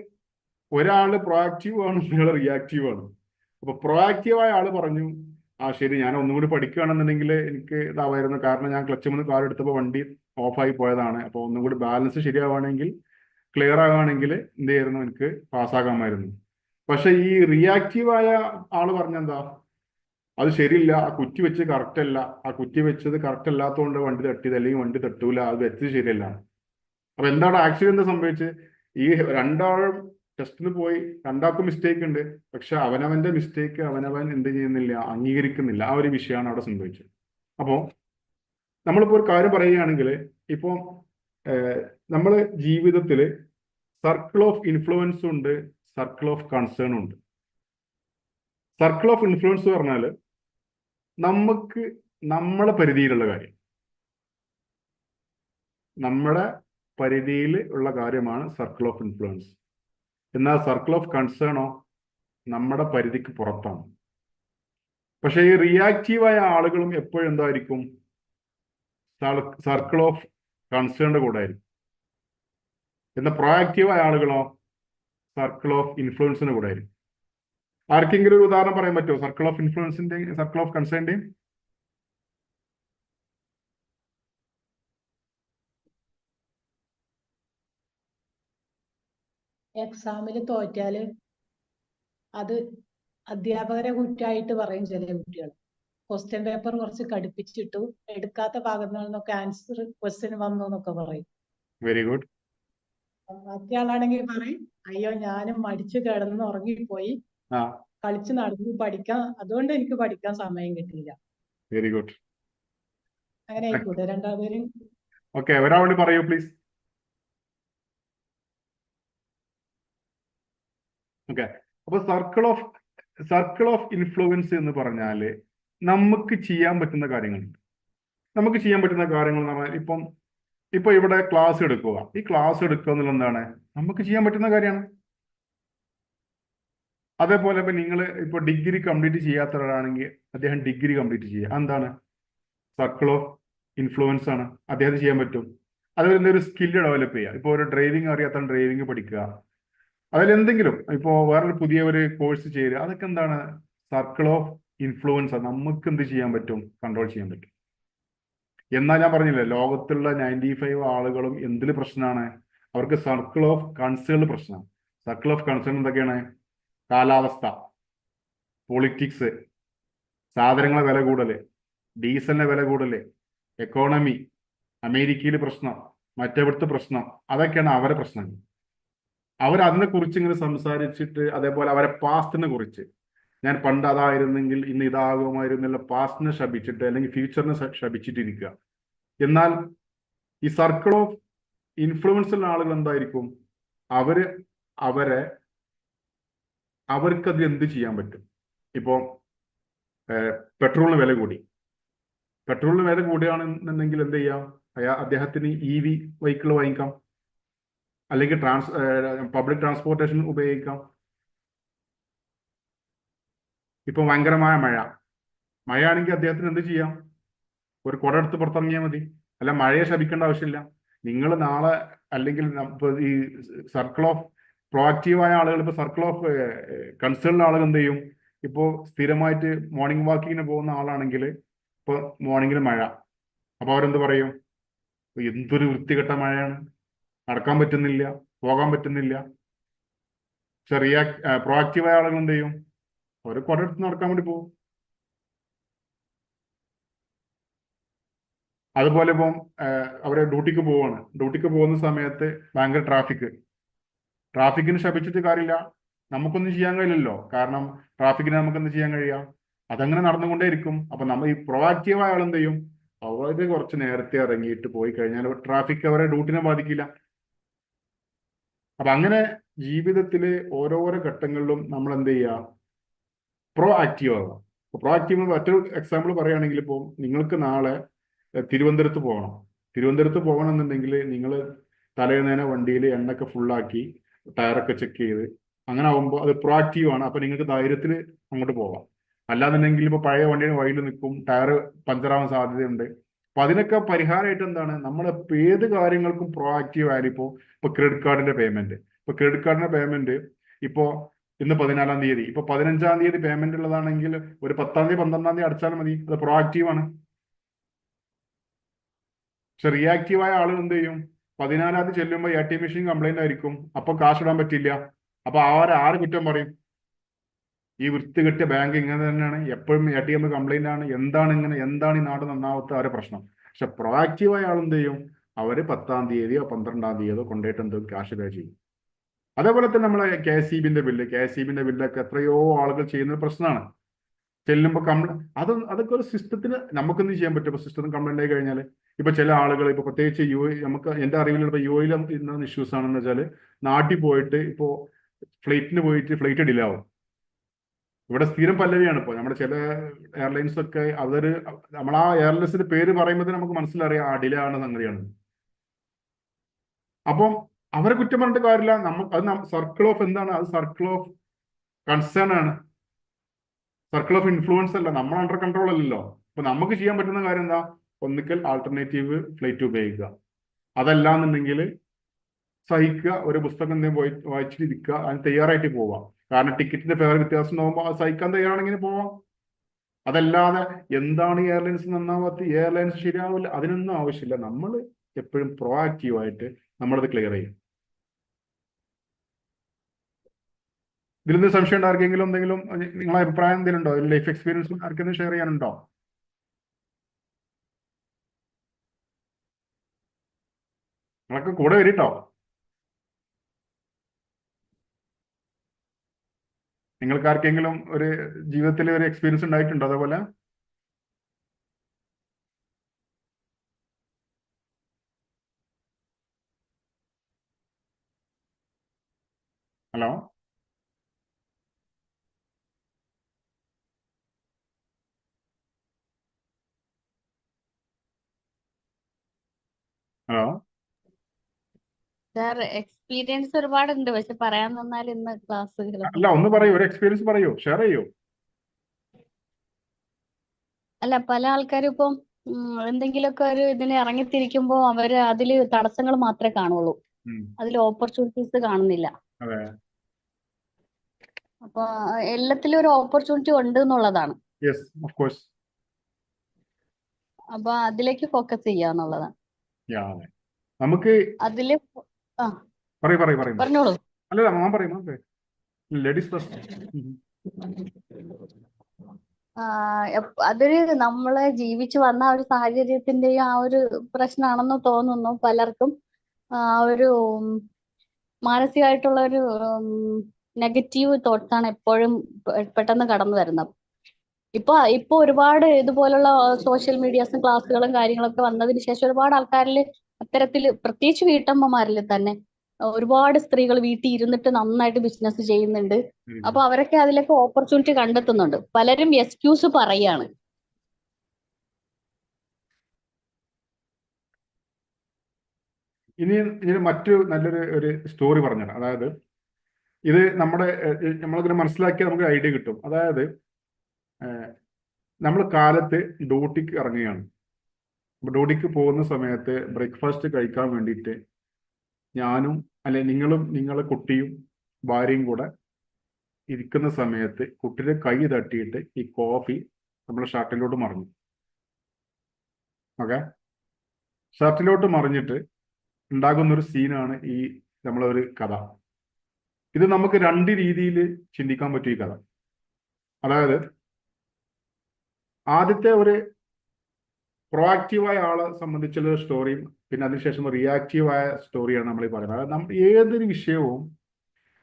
ഒരാള് പ്രൊആക്റ്റീവ് ആണ്, ഒരാൾ റിയാക്റ്റീവ് ആണ്. അപ്പൊ പ്രൊആക്റ്റീവായ ആള് പറഞ്ഞു, ആ ശരി, ഞാൻ ഒന്നും കൂടി പഠിക്കുകയാണെന്നുണ്ടെങ്കിൽ എനിക്ക് ഇതാവായിരുന്നു, കാരണം ഞാൻ ക്ലച്ച് നിന്ന് കാർ എടുത്തപ്പോൾ വണ്ടി ഓഫായി പോയതാണ്. അപ്പൊ ഒന്നും കൂടി ബാലൻസ് ശരിയാവുകയാണെങ്കിൽ, ക്ലിയർ ആവുകയാണെങ്കിൽ എന്ത് ചെയ്യായിരുന്നു, എനിക്ക് പാസ്സാകാമായിരുന്നു. പക്ഷെ ഈ റിയാക്റ്റീവായ ആള് പറഞ്ഞെന്താ, അത് ശരിയില്ല, ആ കുറ്റി വെച്ച് കറക്റ്റ് അല്ല, ആ കുറ്റി വെച്ചത് കറക്റ്റ് അല്ലാത്തതുകൊണ്ട് വണ്ടി തട്ടിയത്, അല്ലെങ്കിൽ വണ്ടി തട്ടൂല, അത് വെച്ചത് ശരിയല്ല. അപ്പൊ എന്താണ് ആക്സിഡന്റ് സംഭവിച്ചത്? ഈ 2 ആളും ടെസ്റ്റിന് പോയി, 2 ആൾക്കും മിസ്റ്റേക്ക് ഉണ്ട്. പക്ഷെ അവനവന്റെ മിസ്റ്റേക്ക് അവനവൻ എന്ത് ചെയ്യുന്നില്ല, അംഗീകരിക്കുന്നില്ല. ആ ഒരു വിഷയമാണ് അവിടെ സംഭവിച്ചത്. അപ്പോ നമ്മളിപ്പോ ഒരു കാര്യം പറയുകയാണെങ്കിൽ, ഇപ്പോ നമ്മൾ ജീവിതത്തിൽ സർക്കിൾ ഓഫ് ഇൻഫ്ലുവൻസ് ഉണ്ട്, സർക്കിൾ ഓഫ് കൺസേൺ ഉണ്ട്. സർക്കിൾ ഓഫ് ഇൻഫ്ലുവൻസ് പറഞ്ഞാൽ നമുക്ക് നമ്മളെ പരിധിയിലുള്ള കാര്യം, നമ്മുടെ പരിധിയിൽ ഉള്ള കാര്യമാണ് സർക്കിൾ ഓഫ് ഇൻഫ്ലുവൻസ്. എന്നാൽ സർക്കിൾ ഓഫ് കൺസേണോ നമ്മുടെ പരിധിക്ക് പുറത്താണ്. പക്ഷെ ഈ റിയാക്റ്റീവായ ആളുകളും എപ്പോഴും എന്തായിരിക്കും, സർക്കിൾ ഓഫ് കൺസേണിന്റെ കൂടെ ആയിരിക്കും. എന്നാൽ പ്രൊആക്റ്റീവായ ആളുകളോ സർക്കിൾ ഓഫ് ഇൻഫ്ലുവൻസിന്റെ കൂടെ ആയിരിക്കും. ആർക്കെങ്കിലും ഒരു ഉദാഹരണം പറയാൻ പറ്റുമോ സർക്കിൾ ഓഫ് ഇൻഫ്ലുവൻസിന്റെയും സർക്കിൾ ഓഫ് കൺസേണിന്റെയും? എക്സാമിൽ തോറ്റാല് അത് അധ്യാപകരെ കുറ്റമായിട്ട് പറയും ചില കുട്ടികൾ. ക്വസ്റ്റ്യൻ പേപ്പർ കുറച്ച് കടുപ്പിച്ചിട്ടു, എടുക്കാത്ത ഭാഗങ്ങളിൽ നിന്നൊക്കെ ആൻസർ ക്വസ്റ്റ്യൻ വന്നു എന്നൊക്കെ പറയും. Very good. മറ്റേയാളാണെങ്കിൽ പറയും, അയ്യോ ഞാനും മടിച്ചു കിടന്ന് ഉറങ്ങിപ്പോയി, കളിച്ചു നടന്നു, അതുകൊണ്ട് എനിക്ക് പഠിക്കാൻ സമയം കിട്ടിയില്ല. Very good. അങ്ങനെ ആയിക്കൂടെ രണ്ടാമതും? ഓക്കെ, ഒരാൾ വേണ്ടി പറയൂ പ്ലീസ്. ഓക്കെ, അപ്പൊ സർക്കിൾ ഓഫ് ഇൻഫ്ലുവൻസ് എന്ന് പറഞ്ഞാല് നമുക്ക് ചെയ്യാൻ പറ്റുന്ന കാര്യങ്ങളുണ്ട്. നമുക്ക് ചെയ്യാൻ പറ്റുന്ന കാര്യങ്ങൾ എന്ന് പറഞ്ഞാൽ, ഇപ്പൊ ഇവിടെ ക്ലാസ് എടുക്കുക, ഈ ക്ലാസ് എടുക്കുക എന്നുള്ളത് എന്താണ്, നമുക്ക് ചെയ്യാൻ പറ്റുന്ന കാര്യമാണ്. അതേപോലെ ഇപ്പൊ നിങ്ങൾ ഇപ്പൊ ഡിഗ്രി കംപ്ലീറ്റ് ചെയ്യാത്തവരാണെങ്കിൽ അദ്ദേഹം ഡിഗ്രി കംപ്ലീറ്റ് ചെയ്യുക. എന്താണ്, സർക്കിൾ ഓഫ് ഇൻഫ്ലുവൻസ് ആണ്. അദ്ദേഹത്തിന് ചെയ്യാൻ പറ്റും. അതുപോലെ ഒരു സ്കില്ല് ഡെവലപ്പ് ചെയ്യുക. ഇപ്പോൾ ഒരു ഡ്രൈവിംഗ് അറിയാത്ത ഡ്രൈവിംഗ് പഠിക്കുക, അതിലെന്തെങ്കിലും ഇപ്പോൾ വേറൊരു പുതിയ ഒരു കോഴ്സ് ചെയ്യുക, അതൊക്കെ എന്താണ് സർക്കിൾ ഓഫ് ഇൻഫ്ലുവൻസ് ആണ്. നമുക്ക് എന്ത് ചെയ്യാൻ പറ്റും? കൺട്രോൾ ചെയ്യാൻ പറ്റും. എന്നാൽ ഞാൻ പറഞ്ഞില്ലേ, ലോകത്തുള്ള 95 ആളുകളും എന്തിൽ പ്രശ്നമാണ്? അവർക്ക് സർക്കിൾ ഓഫ് കൺസേൺ പ്രശ്നമാണ്. സർക്കിൾ ഓഫ് കൺസേൺ എന്തൊക്കെയാണ്? കാലാവസ്ഥ, പൊളിറ്റിക്സ്, സാധനങ്ങളെ വില കൂടല്, ഡീസലിന്റെ വില കൂടല്, എക്കോണമി, അമേരിക്കയിൽ പ്രശ്നം, മറ്റെവിടുത്തെ പ്രശ്നം, അതൊക്കെയാണ് അവരെ പ്രശ്നങ്ങൾ. അവർ അതിനെ കുറിച്ച് ഇങ്ങനെ സംസാരിച്ചിട്ട്, അതേപോലെ അവരെ പാസ്റ്റിനെ കുറിച്ച്, ഞാൻ പണ്ട് അതായിരുന്നെങ്കിൽ ഇന്ന് ഇതാകുമായിരുന്നുള്ള പാസ്റ്റിനെ ശപിച്ചിട്ട് അല്ലെങ്കിൽ ഫ്യൂച്ചറിനെ ശപിച്ചിട്ടിരിക്കുക. എന്നാൽ ഈ സർക്കിൾ ഓഫ് ഇൻഫ്ലുവൻസുള്ള ആളുകൾ എന്തായിരിക്കും? അവർക്കത് എന്ത് ചെയ്യാൻ പറ്റും? ഇപ്പോ പെട്രോളിന് വില കൂടി. പെട്രോളിന് വില കൂടുകയാണെന്നുണ്ടെങ്കിൽ എന്ത് ചെയ്യാം? അദ്ദേഹത്തിന് EV വെഹിക്കിൾ വാങ്ങിക്കാം, അല്ലെങ്കിൽ പബ്ലിക് ട്രാൻസ്പോർട്ടേഷൻ ഉപയോഗിക്കാം. ഇപ്പൊ ഭയങ്കരമായ മഴയാണെങ്കിൽ അദ്ദേഹത്തിന് എന്ത് ചെയ്യാം? ഒരു കുട എടുത്ത് പുറത്തിറങ്ങിയാൽ മതി. അല്ല, മഴയെ ശപിക്കേണ്ട ആവശ്യമില്ല. നിങ്ങൾ നാളെ അല്ലെങ്കിൽ ഈ സർക്കിൾ ഓഫ് പ്രോആക്റ്റീവായ ആളുകൾ, ഇപ്പൊ സർക്കിൾ ഓഫ് കൺസേൺ ആളുകൾ എന്ത് ചെയ്യും? ഇപ്പോ സ്ഥിരമായിട്ട് മോർണിംഗ് വാക്കിങ്ങിന് പോകുന്ന ആളാണെങ്കിൽ ഇപ്പൊ മോർണിംഗിൽ മഴ, അപ്പൊ അവരെന്ത് പറയും? എന്തൊരു വൃത്തികെട്ട മഴയാണ്, നടക്കാൻ പറ്റുന്നില്ല, പോകാൻ പറ്റുന്നില്ല. ചെറിയ പ്രോആക്റ്റീവായ ആളുകൾ എന്ത് ചെയ്യും? ഒരു കുട എടുത്ത് നടക്കാൻ വേണ്ടി പോകും. അതുപോലെ ഇപ്പം അവരെ ഡ്യൂട്ടിക്ക് പോവാണ്. ഡ്യൂട്ടിക്ക് പോകുന്ന സമയത്ത് ഭയങ്കര ട്രാഫിക്കിന് ശപിച്ചിട്ട് കാര്യമില്ല. നമുക്കൊന്നും ചെയ്യാൻ കഴിയില്ലല്ലോ. കാരണം ട്രാഫിക്കിന് നമുക്ക് എന്ത് ചെയ്യാൻ കഴിയാം? അതങ്ങനെ നടന്നുകൊണ്ടേയിരിക്കും. അപ്പൊ നമ്മൾ ഈ പ്രൊആക്റ്റീവായ ആൾ എന്ത് ചെയ്യും? അവര് കുറച്ച് നേരത്തെ ഇറങ്ങിയിട്ട് പോയി കഴിഞ്ഞാൽ ട്രാഫിക് അവരെ ഡ്യൂട്ടിനെ ബാധിക്കില്ല. അപ്പൊ അങ്ങനെ ജീവിതത്തിലെ ഓരോരോ ഘട്ടങ്ങളിലും നമ്മൾ എന്ത് ചെയ്യുക? പ്രോ ആക്റ്റീവ് ആവുക. പ്രൊആക്റ്റീവ് മറ്റൊരു എക്സാമ്പിൾ പറയുകയാണെങ്കിൽ, ഇപ്പോൾ നിങ്ങൾക്ക് നാളെ തിരുവനന്തപുരത്ത് പോകണമെന്നുണ്ടെങ്കിൽ നിങ്ങൾ തലേന്നേനെ വണ്ടിയിൽ എണ്ണയൊക്കെ ഫുള്ളാക്കി ടയറൊക്കെ ചെക്ക് ചെയ്ത് അങ്ങനെ ആവുമ്പോൾ അത് പ്രൊആക്റ്റീവ് ആണ്. അപ്പൊ നിങ്ങൾക്ക് ധൈര്യത്തിൽ അങ്ങോട്ട് പോകാം. അല്ലാന്നുണ്ടെങ്കിൽ ഇപ്പൊ പഴയ വണ്ടിയുടെ വഴിയിൽ നിൽക്കും, ടയർ പഞ്ചറാവാൻ സാധ്യതയുണ്ട്. അപ്പൊ അതിനൊക്കെ പരിഹാരമായിട്ട് എന്താണ്? നമ്മൾ ഏത് കാര്യങ്ങൾക്കും പ്രൊആക്റ്റീവ് ആയാലും ഇപ്പൊ ക്രെഡിറ്റ് കാർഡിന്റെ പേയ്മെന്റ് ഇപ്പോ ഇന്ന് 14-ാം തീയതി, ഇപ്പൊ 15-ാം തീയതി പേയ്മെന്റ് ഉള്ളതാണെങ്കിൽ ഒരു 10-ാം തീയതി 12-ാം തീയതി അടച്ചാൽ മതി. അത് പ്രൊആക്റ്റീവ് ആണ്. പക്ഷെ റിയാക്റ്റീവായ ആളുകൾ എന്ത് ചെയ്യും? 14-ാം തീയതി ചെല്ലുമ്പോൾ ATM മെഷീൻ കംപ്ലൈന്റ് ആയിരിക്കും, അപ്പൊ കാശ് ഇടാൻ പറ്റില്ല. അപ്പൊ ആര് കുറ്റം പറയും? ഈ വൃത്തികെട്ട ബാങ്ക് ഇങ്ങനെ തന്നെയാണ്, എപ്പോഴും ATM കംപ്ലൈന്റ് ആണ്, എന്താണ് ഈ നാട് നന്നാവാത്ത അവരെ പ്രശ്നം. പക്ഷെ പ്രൊആക്റ്റീവായ ആൾ എന്ത് ചെയ്യും? അവര് 10-ാം തീയതിയോ 12-ാം തീയതിയോ കൊണ്ടുപോയിട്ട് എന്തോ ക്യാഷ് പേ ചെയ്യും. അതേപോലെ തന്നെ നമ്മളെ KSEBിന്റെ ബില്ലൊക്കെ എത്രയോ ആളുകൾ ചെയ്യുന്ന ഒരു പ്രശ്നമാണ്. ചെല്ലുമ്പോൾ അതൊക്കെ ഒരു സിസ്റ്റത്തിന് നമുക്കൊന്നും ചെയ്യാൻ പറ്റും. ഇപ്പൊ സിസ്റ്റത്തിന് കംപ്ലൈന്റ് ആയി കഴിഞ്ഞാൽ ഇപ്പൊ ചില ആളുകൾ ഇപ്പൊ പ്രത്യേകിച്ച് നമുക്ക് എന്റെ അറിവിലുള്ള ഇപ്പൊ UAE ഇന്ന ഇഷ്യൂസ് ആണെന്ന് വെച്ചാൽ, നാട്ടിൽ പോയിട്ട് ഇപ്പോ ഫ്ലൈറ്റ് ഡിലേ ആവും. ഇവിടെ സ്ഥിരം പല്ലവിയാണ്. ഇപ്പോൾ നമ്മുടെ ചില എയർലൈൻസ് ഒക്കെ നമ്മൾ ആ എയർലൈൻസിന്റെ പേര് പറയുമ്പോൾ നമുക്ക് മനസ്സിലറിയാം ഡിലേ ആണ് സംഗതിയാണ്. അപ്പം അവരെ കുറ്റം പറഞ്ഞിട്ട് കാര്യമില്ല. സർക്കിൾ ഓഫ് എന്താണ്? അത് സർക്കിൾ ഓഫ് കൺസേൺ ആണ്, സർക്കിൾ ഓഫ് ഇൻഫ്ലുവൻസ് അല്ല. നമ്മൾ അണ്ടർ കൺട്രോൾ അല്ലല്ലോ. അപ്പൊ നമുക്ക് ചെയ്യാൻ പറ്റുന്ന കാര്യം എന്താ? ഒന്നിക്കൽ ആൾട്ടർനേറ്റീവ് ഫ്ലൈറ്റ് ഉപയോഗിക്കുക, അതല്ലാന്നുണ്ടെങ്കിൽ സഹിക്കുക, ഒരു പുസ്തകം എന്തെങ്കിലും വായിച്ചിരിക്കുക, അതിന് തയ്യാറായിട്ട് പോവാം. കാരണം ടിക്കറ്റിന്റെ ഫെയർ വ്യത്യാസം ഉണ്ടാകുമ്പോൾ അത് സഹിക്കാൻ തയ്യാറാണെങ്കിൽ പോവാം. അതല്ലാതെ എന്താണ് എയർലൈൻസ് നന്നാവാത്ത, എയർലൈൻസ് ശരിയാവില്ല, അതിനൊന്നും ആവശ്യമില്ല. നമ്മൾ എപ്പോഴും പ്രൊആക്റ്റീവായിട്ട് നമ്മളത് ക്ലിയർ ചെയ്യും. ഇതിലൊന്നും സംശയം ഉണ്ടോ ആർക്കെങ്കിലും? എന്തെങ്കിലും നിങ്ങളെ അഭിപ്രായം എന്തെങ്കിലും ഉണ്ടോ? ലൈഫ് എക്സ്പീരിയൻസ് ആർക്കെങ്കിലും ഷെയർ ചെയ്യാനുണ്ടോ? നിങ്ങളൊക്കെ കൂടെ വരിട്ടോ. നിങ്ങൾക്ക് ആർക്കെങ്കിലും ഒരു ജീവിതത്തിൽ ഒരു എക്സ്പീരിയൻസ് ഉണ്ടായിട്ടുണ്ടോ അതേപോലെ? ഹലോ ഹലോ സാർ എക്സ്പീരിയൻസ് ഒരുപാടുണ്ട്, പക്ഷെ പറയാൻ നിന്നാൽ ഇന്ന് ക്ലാസ് അല്ല, ഒന്ന് പറയൂ, ഒരു എക്സ്പീരിയൻസ് പറയൂ, ഷെയർ ചെയ്യൂ. അല്ല, പല ആൾക്കാരും ഇപ്പം എന്തെങ്കിലുമൊക്കെ ഒരു ഇതിന് ഇറങ്ങിത്തിരിക്കുമ്പോ അവര് അതില് തടസ്സങ്ങൾ മാത്രമേ കാണുള്ളൂ, ഉം. അതിൽ ഓപ്പർച്യൂണിറ്റീസ് കാണുന്നില്ല. അതെ. അപ്പൊ എല്ലാത്തിലും ഒരു ഓപ്പർച്യൂണിറ്റി ഉണ്ട് എന്നുള്ളതാണ്. Yes, of course. അപ്പൊ അതിലേക്ക് ഫോക്കസ് ചെയ്യാന്നുള്ളതാണ്. യാ, അതെ. നമുക്ക് അതില് ആ പറയും. പറഞ്ഞോളൂ. അല്ല, ഞാൻ പറയും. Ladies first. അതൊരു നമ്മളെ ജീവിച്ചു വന്ന ആ ഒരു സാഹചര്യത്തിന്റെയും ആ ഒരു പ്രശ്നമാണെന്ന് തോന്നുന്നു പലർക്കും. ആ ഒരു മാനസികമായിട്ടുള്ള ഒരു നെഗറ്റീവ് തോട്ട്സ് ആണ് എപ്പോഴും പെട്ടെന്ന് കടന്നു വരുന്നത്. ഇപ്പൊ ഒരുപാട് ഇതുപോലുള്ള സോഷ്യൽ മീഡിയാസും ക്ലാസ്സുകളും കാര്യങ്ങളൊക്കെ വന്നതിന് ശേഷം ഒരുപാട് ആൾക്കാരിൽ അത്തരത്തിൽ, പ്രത്യേകിച്ച് വീട്ടമ്മമാരിൽ തന്നെ ഒരുപാട് സ്ത്രീകൾ വീട്ടിൽ ഇരുന്നിട്ട് നന്നായിട്ട് ബിസിനസ് ചെയ്യുന്നുണ്ട്. അപ്പൊ അവരൊക്കെ അതിലൊക്കെ ഓപ്പർച്യൂണിറ്റി കണ്ടെത്തുന്നുണ്ട്. പലരും എക്സ്ക്യൂസ് പറയാണ്. ഇനി മറ്റൊരു നല്ലൊരു സ്റ്റോറി പറഞ്ഞുതരാം. അതായത് ഇത് നമ്മളിങ്ങനെ മനസ്സിലാക്കിയാൽ നമുക്ക് ഐഡിയ കിട്ടും. അതായത് നമ്മൾ കാലത്ത് ഡ്യൂട്ടിക്ക് ഇറങ്ങുകയാണ്. ഡ്യൂട്ടിക്ക് പോകുന്ന സമയത്ത് ബ്രേക്ക്ഫാസ്റ്റ് കഴിക്കാൻ വേണ്ടിയിട്ട് ഞാനും, അല്ലെ നിങ്ങളും, നിങ്ങളെ കുട്ടിയും ഭാര്യയും കൂടെ ഇരിക്കുന്ന സമയത്ത് കുട്ടിയുടെ കൈ തട്ടിയിട്ട് ഈ കോഫി നമ്മുടെ ഷർട്ടിലോട്ട് മറിഞ്ഞു. ഓക്കെ, ഷർട്ടിലോട്ട് മറിഞ്ഞിട്ട് ഉണ്ടാകുന്നൊരു സീനാണ് ഈ നമ്മളൊരു കഥ. ഇത് നമുക്ക് രണ്ട് രീതിയിൽ ചിന്തിക്കാൻ പറ്റും ഈ കഥ. അതായത് ആദ്യത്തെ ഒരു പ്രൊആക്റ്റീവായ ആളെ സംബന്ധിച്ചുള്ള സ്റ്റോറിയും പിന്നെ അതിനുശേഷം റിയാക്റ്റീവായ സ്റ്റോറിയാണ് നമ്മൾ ഈ പറയുന്നത്. അതായത് നമ്മൾ ഏതൊരു വിഷയവും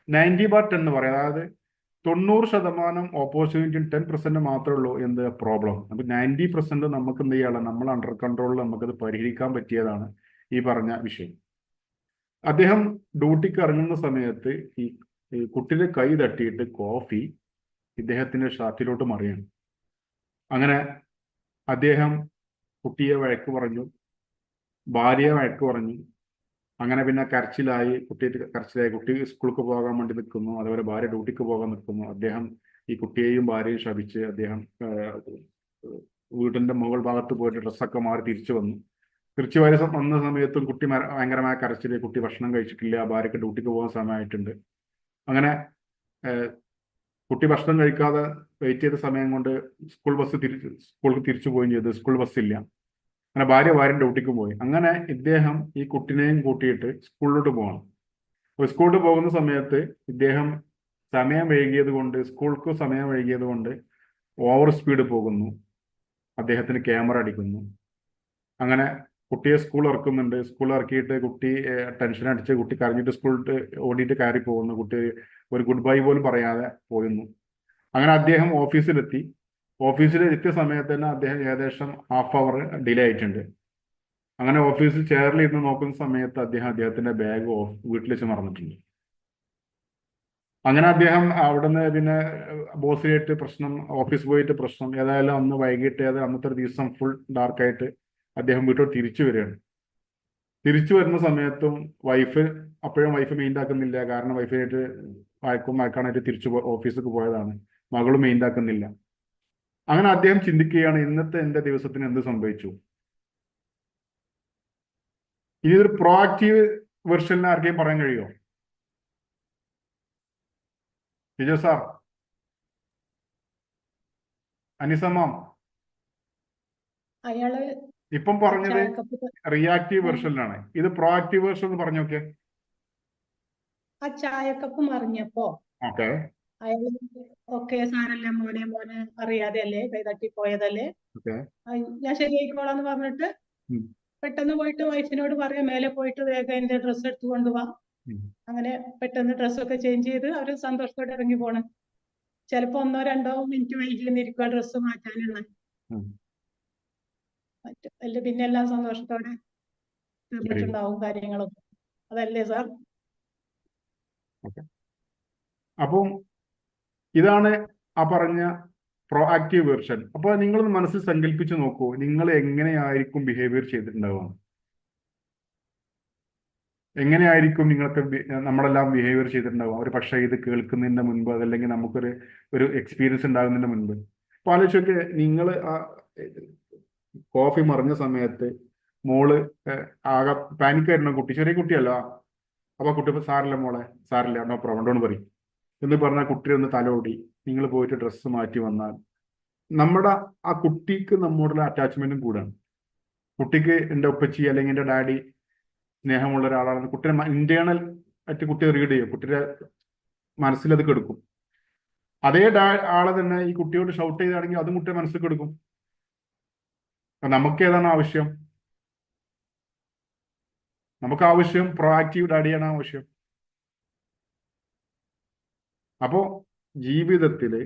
90/10 എന്ന് പറയാം. അതായത് 90% ഓപ്പർച്യൂണിറ്റിയും 10% മാത്രമേ ഉള്ളൂ എന്ത് പ്രോബ്ലം. നമുക്ക് 90% നമുക്ക് എന്ത് ചെയ്യാനുള്ള നമ്മൾ അണ്ടർ കൺട്രോളിൽ നമുക്കത് പരിഹരിക്കാൻ പറ്റിയതാണ് ഈ പറഞ്ഞ വിഷയം. അദ്ദേഹം ഡ്യൂട്ടിക്ക് ഇറങ്ങുന്ന സമയത്ത് ഈ കുട്ടിയുടെ കൈ തട്ടിയിട്ട് കോഫി ഇദ്ദേഹത്തിന്റെ ഷർട്ടിലോട്ട് മറിയാണ്. അങ്ങനെ അദ്ദേഹം കുട്ടിയെ വഴക്ക് പറഞ്ഞു, ഭാര്യയെ വഴക്ക് പറഞ്ഞു. അങ്ങനെ പിന്നെ കരച്ചിലായി, കുട്ടി സ്കൂൾക്ക് പോകാൻ വേണ്ടി നിൽക്കുന്നു. അതുപോലെ ഭാര്യ ഡ്യൂട്ടിക്ക് പോകാൻ നിൽക്കുന്നു. അദ്ദേഹം ഈ കുട്ടിയെയും ഭാര്യയും ശപിച്ച് അദ്ദേഹം വീടിന്റെ മുകൾ ഭാഗത്ത് പോയിട്ട് ഡ്രസ്സൊക്കെ മാറി തിരിച്ചു വന്നു. തിരിച്ചു വന്ന സമയത്തും കുട്ടി ഭയങ്കരമായ കരച്ചില്. കുട്ടി ഭക്ഷണം കഴിച്ചിട്ടില്ല, ഭാര്യയ്ക്ക് ഡ്യൂട്ടിക്ക് പോകാൻ സമയമായിട്ടുണ്ട്. അങ്ങനെ കുട്ടി ഭക്ഷണം കഴിക്കാതെ വെയിറ്റ് ചെയ്ത സമയം കൊണ്ട് സ്കൂൾക്ക് തിരിച്ചു പോവുകയും ചെയ്തു. സ്കൂൾ ബസ്സില്ല. അങ്ങനെ ഭാര്യയും ഡ്യൂട്ടിക്ക് പോയി. അങ്ങനെ ഇദ്ദേഹം ഈ കുട്ടിനെയും കൂട്ടിയിട്ട് സ്കൂളിലോട്ട് പോകണം. അപ്പോൾ സ്കൂളിൽ പോകുന്ന സമയത്ത് ഇദ്ദേഹം സ്കൂൾക്ക് സമയം വൈകിയത് കൊണ്ട് ഓവർ സ്പീഡ് പോകുന്നു. അദ്ദേഹത്തിന് ക്യാമറ അടിക്കുന്നു. അങ്ങനെ കുട്ടിയെ സ്കൂൾ ഇറക്കുന്നുണ്ട്. സ്കൂൾ ഇറക്കിയിട്ട് കുട്ടി ടെൻഷൻ അടിച്ച് കുട്ടി കരഞ്ഞിട്ട് സ്കൂളിൽ ഓടിയിട്ട് കയറി പോകുന്നു. കുട്ടി ഒരു ഗുഡ് ബൈ പോലും പറയാതെ പോയിരുന്നു. അങ്ങനെ അദ്ദേഹം ഓഫീസിലെത്തി സമയത്ത് തന്നെ അദ്ദേഹം ഏകദേശം ഹാഫ് അവർ ഡിലേ ആയിട്ടുണ്ട്. അങ്ങനെ ഓഫീസിൽ ചെയറിൽ ഇരുന്ന് നോക്കുന്ന സമയത്ത് അദ്ദേഹത്തിന്റെ ബാഗ് വീട്ടിൽ വെച്ച് മറന്നിട്ടുണ്ട്. അങ്ങനെ അദ്ദേഹം അവിടുന്ന് പിന്നെ ബോസിനായിട്ട് പ്രശ്നം, ഓഫീസ് പോയിട്ട് പ്രശ്നം. ഏതായാലും അന്ന് വൈകിട്ട് അന്നത്തെ ഒരു ദിവസം ഫുൾ ഡാർക്കായിട്ട് അദ്ദേഹം വീട്ടിൽ തിരിച്ചു വരികയാണ്. തിരിച്ചു വരുന്ന സമയത്തും അപ്പോഴും വൈഫ് മെയിൻറ്റാക്കുന്നില്ല. കാരണം വൈഫിനായിട്ട് വഴക്കാനായിട്ട് ഓഫീസിലേക്ക് പോയതാണ്. മകളും മെയിൻറ്റാക്കുന്നില്ല. അങ്ങനെ അദ്ദേഹം ചിന്തിക്കുകയാണ്, ഇന്നത്തെ എന്റെ ദിവസത്തിന് എന്ത് സംഭവിച്ചു. ഇനി ഇതൊരു പ്രൊആക്റ്റീവ് വെർഷനിൽ ആർക്കെയും പറയാൻ കഴിയുമോ? വിജയ് സാർ, അനിസമാം, അയാള് ഇപ്പം പറഞ്ഞത് റിയാക്റ്റീവ് വെർഷനിലാണ്. ഇത് പ്രൊആക്റ്റീവ് വെർഷൻ എന്ന് പറഞ്ഞു നോക്കിയേ. ആ ചായക്കപ്പ് മറിഞ്ഞപ്പോ ഓക്കെ, അയാള് ഓക്കെ സാരല്ല മോനെ അറിയാതെ അല്ലേ കൈ തട്ടി പോയതല്ലേ, ഞാൻ ശരിയായിക്കോളാന്ന് പറഞ്ഞിട്ട് പെട്ടെന്ന് പോയിട്ട് വൈഫിനോട് പറയാം മേലെ പോയിട്ട് വേഗം എന്റെ ഡ്രസ്സ് എടുത്തു കൊണ്ടുപോവാ. അങ്ങനെ പെട്ടെന്ന് ഡ്രസ്സൊക്കെ ചേഞ്ച് ചെയ്ത് അവര് സന്തോഷത്തോടെ ഇറങ്ങി പോണം. ചിലപ്പോ 1-2 മിനിറ്റ് വൈകിയിരിക്കും ഡ്രസ്സ് മാറ്റാനുള്ള. അല്ല പിന്നെ എല്ലാം സന്തോഷത്തോടെ തീർന്നിട്ടുണ്ടാവും കാര്യങ്ങളൊക്കെ. അതല്ലേ സാർ? അപ്പം ഇതാണ് ആ പറഞ്ഞ പ്രൊആക്റ്റീവ് വെർഷൻ. അപ്പൊ നിങ്ങളൊന്ന് മനസ്സിൽ സങ്കല്പിച്ച് നോക്കൂ, നിങ്ങൾ എങ്ങനെയായിരിക്കും ബിഹേവിയർ ചെയ്തിട്ടുണ്ടാവുക? എങ്ങനെയായിരിക്കും നിങ്ങൾക്ക് നമ്മളെല്ലാം ബിഹേവിയർ ചെയ്തിട്ടുണ്ടാവുക? ഒരു പക്ഷേ ഇത് കേൾക്കുന്നതിന്റെ മുൻപ്, അതല്ലെങ്കിൽ നമുക്കൊരു എക്സ്പീരിയൻസ് ഉണ്ടാകുന്നതിന്റെ മുൻപ്. അപ്പൊ ആലോചിച്ചൊക്കെ നിങ്ങൾ കോഫി മറിഞ്ഞ സമയത്ത് മോള് ആകെ പാനിക് ആയിരുന്ന കുട്ടി, ചെറിയ കുട്ടിയല്ല. അപ്പൊ കുട്ടി സാറില്ല മോളെ, സാറില്ല, നോ പ്രോബ്ലം, ഡോണ്ട് വറി എന്ന് പറഞ്ഞാൽ കുട്ടി ഒന്ന് തലോടി, നിങ്ങൾ പോയിട്ട് ഡ്രസ്സ് മാറ്റി വന്നാൽ നമ്മുടെ ആ കുട്ടിക്ക് നമ്മോടുള്ള അറ്റാച്ച്മെന്റും കൂടാണ്. കുട്ടിക്ക് എൻ്റെ ഉപ്പച്ചി അല്ലെങ്കിൽ എൻ്റെ ഡാഡി സ്നേഹമുള്ള ഒരാളാണ്. കുട്ടിയുടെ ഇന്റേണൽ ആയിട്ട് കുട്ടിയെ റീഡ് ചെയ്യും, കുട്ടിയുടെ മനസ്സിൽ അത് കെടുക്കും. അതേ ആളെ തന്നെ ഈ കുട്ടിയോട് ഷൗട്ട് ചെയ്താണെങ്കിൽ അതും കുട്ടിയുടെ മനസ്സിൽ കെടുക്കും. നമുക്ക് ഏതാണ് ആവശ്യം? നമുക്ക് ആവശ്യം പ്രൊആക്റ്റീവ് ഡാഡിയാണ് ആവശ്യം. അപ്പോ ജീവിതത്തില്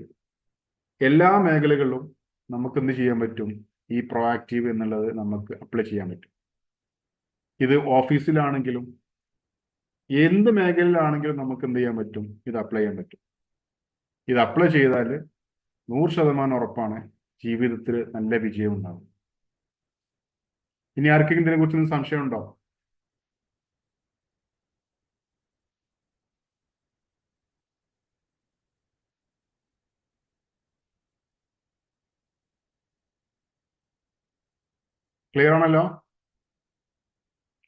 എല്ലാ മേഖലകളിലും നമുക്ക് എന്ത് ചെയ്യാൻ പറ്റും? ഈ പ്രൊആക്റ്റീവ് എന്നുള്ളത് നമുക്ക് അപ്ലൈ ചെയ്യാൻ പറ്റും. ഇത് ഓഫീസിലാണെങ്കിലും എന്ത് മേഖലയിലാണെങ്കിലും നമുക്ക് എന്ത് ചെയ്യാൻ പറ്റും? ഇത് അപ്ലൈ ചെയ്യാൻ പറ്റും. ഇത് അപ്ലൈ ചെയ്താൽ 100% ഉറപ്പാണ് ജീവിതത്തിൽ നല്ല വിജയം ഉണ്ടാകും. ഇനി ആർക്കെങ്കിലും ഇതിനെ കുറിച്ചൊന്നും സംശയം ഉണ്ടോ? ക്ലിയർ ആണല്ലോ?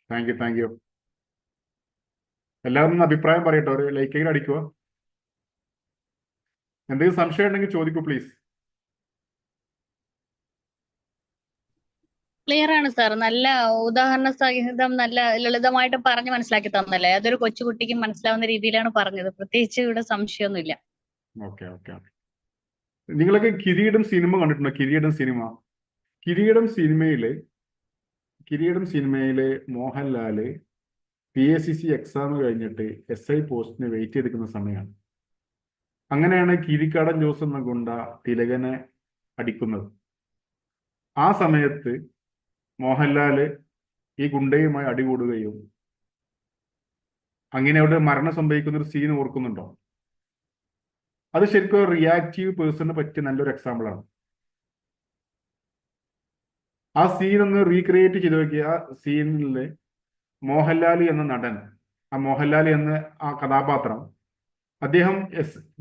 Thank you. എല്ലാവരും ഒന്ന് അഭിപ്രായം പറയട്ടോ, ഒരു ലൈക്കെങ്കിലും അടിക്കുക. എന്തെങ്കിലും സംശയം ഉണ്ടെങ്കിൽ ചോദിക്കൂ പ്ലീസ്. ക്ലിയർ ആണ് സാർ. നല്ല ഉദാഹരണ സഹിതം നല്ല ലളിതമായിട്ട് പറഞ്ഞ് മനസ്സിലാക്കി തന്നല്ലേ. അതൊരു കൊച്ചുകുട്ടിക്ക് മനസ്സിലാവുന്ന രീതിയിലാണ് പറഞ്ഞത്. പ്രത്യേകിച്ച് ഇവിടെ സംശയമൊന്നുമില്ല. ഓക്കെ. നിങ്ങളൊക്കെ കിരീടം സിനിമ കണ്ടിട്ടുണ്ടോ? കിരീടം സിനിമയില് മോഹൻലാല് PSCC എക്സാം കഴിഞ്ഞിട്ട് SI പോസ്റ്റിന് വെയിറ്റ് ചെയ്തിരിക്കുന്ന സമയമാണ്. അങ്ങനെയാണ് കീരിക്കാടൻ ജോസ് എന്ന ഗുണ്ട തിലകനെ അടിക്കുന്നത്. ആ സമയത്ത് മോഹൻലാല് ഈ ഗുണ്ടയുമായി അടികൂടുകയും അങ്ങനെ അവിടെ മരണം സംഭവിക്കുന്ന ഒരു സീൻ ഓർക്കുന്നുണ്ടോ? അത് ശരിക്കും ഒരു റിയാക്റ്റീവ് പേഴ്സണിന് പറ്റിയ നല്ലൊരു എക്സാമ്പിളാണ്. ആ സീൻ ഒന്ന് റീക്രിയേറ്റ് ചെയ്ത് നോക്കിയ ആ സീനില് മോഹൻലാൽ എന്ന നടൻ, ആ മോഹൻലാൽ എന്ന ആ കഥാപാത്രം, അദ്ദേഹം